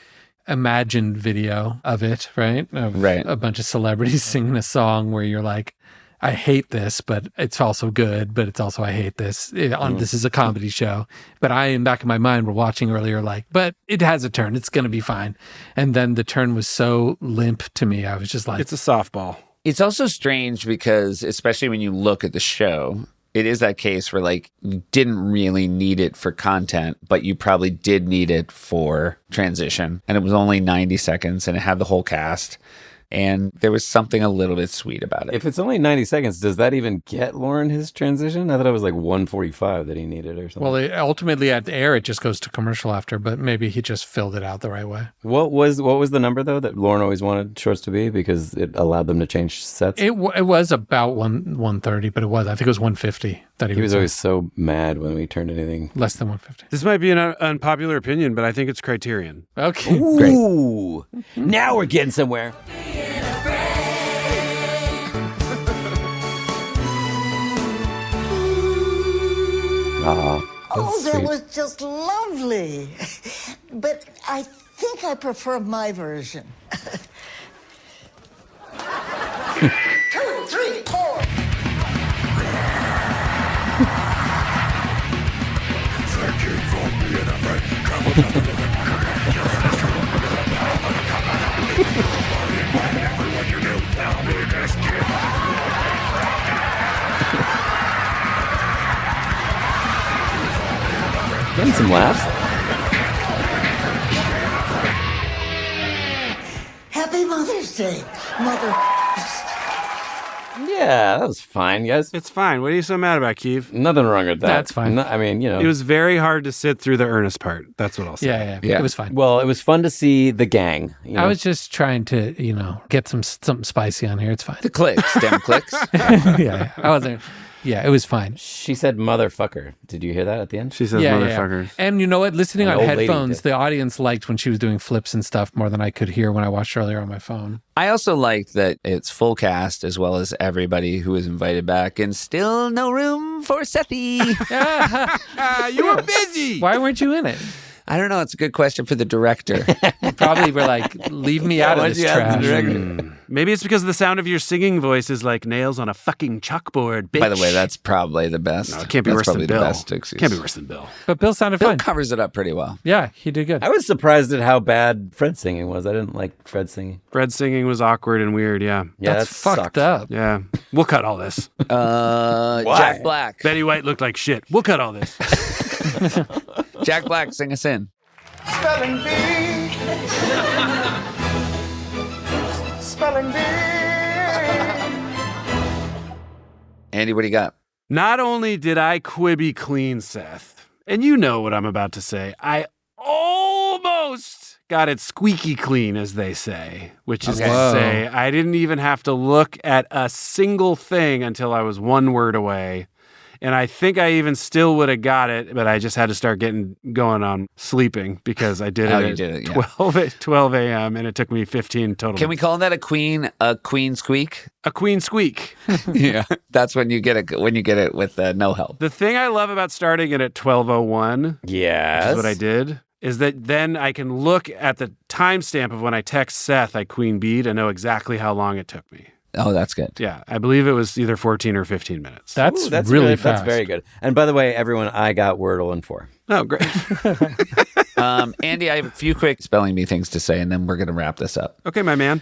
Imagined video of it, right? Right. A bunch of celebrities singing a song where you're like, I hate this, but it's also good, but it's also I hate this. This is a comedy show. But I, in back of my mind, we're watching earlier like, but it has a turn. It's going to be fine. And then the turn was so limp to me. I was just like... It's a softball. It's also strange because, especially when you look at the show, it is that case where like you didn't really need it for content, but you probably did need it for transition. And it was only 90 seconds and it had the whole cast. And there was something a little bit sweet about it. If it's only 90 seconds, does that even get Lauren his transition? I thought it was like 1:45 that he needed or something. Well, ultimately at the air, it just goes to commercial after, but maybe he just filled it out the right way. What was the number, though, that Lauren always wanted shorts to be because it allowed them to change sets? It was about 130, but I think it was 150 that he was always so mad when we turned anything. Less than 150. This might be an unpopular opinion, but I think it's Criterion. Okay. Ooh. Now we're getting somewhere. That was just lovely. But I think I prefer my version. 2, 3, 4. Thank you for being a friend. Getting some laughs. Happy Mother's Day, Mother. Yeah, that was fine, guys. It's fine. What are you so mad about, Keeve? Nothing wrong with that. That's fine. I mean, It was very hard to sit through the Ernest part. That's what I'll say. Yeah. It was fine. Well, it was fun to see the gang. I was just trying to, get something spicy on here. It's fine. The clicks, damn clicks. Yeah. I wasn't. Yeah, it was fine. She said motherfucker. Did you hear that at the end? She says motherfuckers. Yeah. And you know what? Listening An on old lady headphones, did. the audience liked when she was doing flips and stuff more than I could hear when I watched earlier on my phone. I also liked that it's full cast as well as everybody who was invited back, and still no room for Sethy. You were busy. Why weren't you in it? I don't know. It's a good question for the director. You probably were like, leave me out of this trash. Maybe it's because the sound of your singing voice is like nails on a fucking chalkboard, bitch. By the way, that's probably the best. No, it can't be That's worse than probably Bill. the best excuse. Can't be worse than Bill. But Bill sounded Bill fine. covers it up pretty well. Yeah, he did good. I was surprised at how bad Fred's singing was. I didn't like Fred singing. Fred's singing was awkward and weird, yeah. Yeah, That's that fucked sucked. up. Yeah. We'll cut all this. Jack Black. Betty White looked like shit. We'll cut all this. Jack Black, sing us in. Spelling bee. Spelling bee. Andy, what do you got? Not only did I quibby clean, Seth, and you know what I'm about to say, I almost got it squeaky clean, as they say, which is to say I didn't even have to look at a single thing until I was one word away. And I think I even still would have got it, but I just had to start going on sleeping because I did it at 12 a.m. and it took me 15 total. Can we call that a queen squeak? A queen squeak. Yeah, that's when you get it with no help. The thing I love about starting it at 12:01, yes, which is what I did, is that then I can look at the timestamp of when I text Seth I queen beat and know exactly how long it took me. Oh, that's good. Yeah, I believe it was either 14 or 15 minutes. That's good. really fast. That's very good. And by the way, everyone, I got Wordle in 4. Oh, great. Andy, I have a few quick spelling bee things to say, and then we're going to wrap this up. Okay, my man.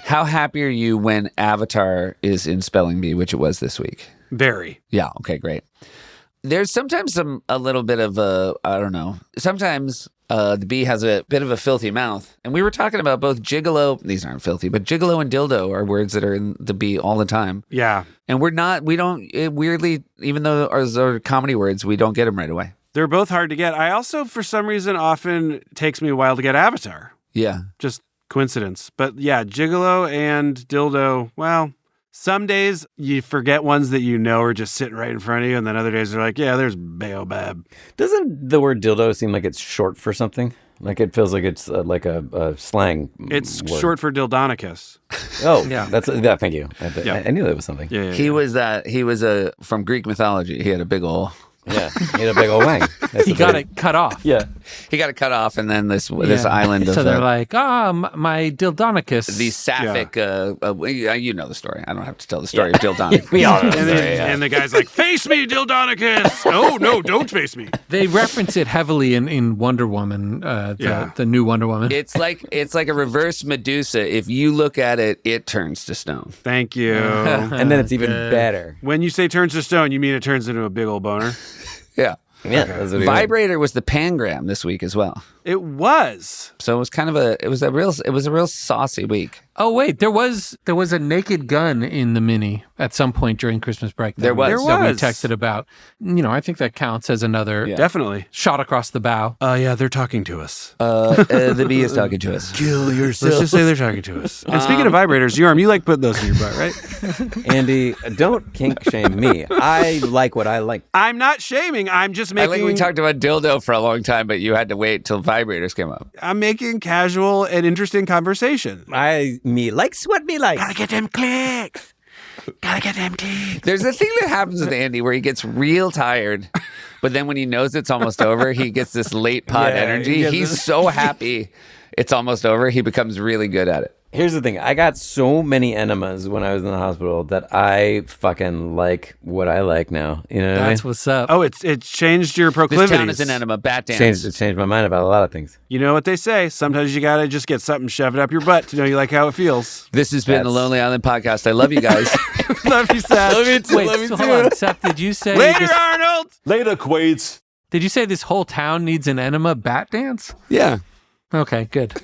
How happy are you when Avatar is in spelling bee, which it was this week? Very. Yeah, okay, great. There's sometimes a little bit of I don't know. Sometimes the bee has a bit of a filthy mouth. And we were talking about both gigolo, these aren't filthy, but gigolo and dildo are words that are in the bee all the time. Yeah. And weirdly, even though ours are comedy words, we don't get them right away. They're both hard to get. I also, for some reason, often takes me a while to get Avatar. Yeah. Just coincidence. But yeah, gigolo and dildo, well, some days you forget ones that you know are just sitting right in front of you, and then other days they're like, yeah, there's baobab. Doesn't the word dildo seem like it's short for something? Like it feels like it's like a slang It's word. short for dildonicus. Oh, Yeah. Thank you. I knew that was something. Yeah. He was from Greek mythology. He had a big ol'. Yeah, he had a big old wang. He got it cut off. Yeah. He got it cut off, and then this island of... So they're like, my Dildonicus. The sapphic... you know the story. I don't have to tell the story of Dildonicus. We all know the And, story, and the guy's like, face me, dildonicus! Oh, no, don't face me. They reference it heavily in Wonder Woman, the new Wonder Woman. It's like a reverse Medusa. If you look at it, it turns to stone. Thank you. And then it's even better. When you say turns to stone, you mean it turns into a big old boner? Yeah. Yeah. That's what he Vibrator was the pangram this week as well. It was. So it was kind of a real saucy week. Oh wait, there was a naked gun in the Mini at some point during Christmas break. There was. That we texted about. I think that counts as another Definitely shot across the bow. Yeah, they're talking to us. The bee is talking to us. Kill yourself. Let's just say they're talking to us. And speaking of vibrators, Yorm, you like putting those in your butt, right? Andy, don't kink shame me. I like what I like. I'm not shaming. I'm just I making. think we talked about dildo for a long time, but you had to wait till vibrators came up. I'm making casual and interesting conversation. Me likes what me likes. Gotta get them clicks. Gotta get them clicks. There's a thing that happens with Andy where he gets real tired, but then when he knows it's almost over, he gets this late pot energy. He's so happy it's almost over, he becomes really good at it. Here's the thing. I got so many enemas when I was in the hospital that I fucking like what I like now. You know what I mean? That's what's up. Oh, it's changed your proclivities. This town is an enema. Bat dance. It changed my mind about a lot of things. You know what they say. Sometimes you gotta just get something shoved up your butt to know you like how it feels. This has been the Lonely Island Podcast. I love you guys. Love you, Seth. Love you too. Wait, love you so too. hold on. Seth, did you say Later, Arnold. Later, Quaids. Did you say this whole town needs an enema bat dance? Yeah. Okay, good.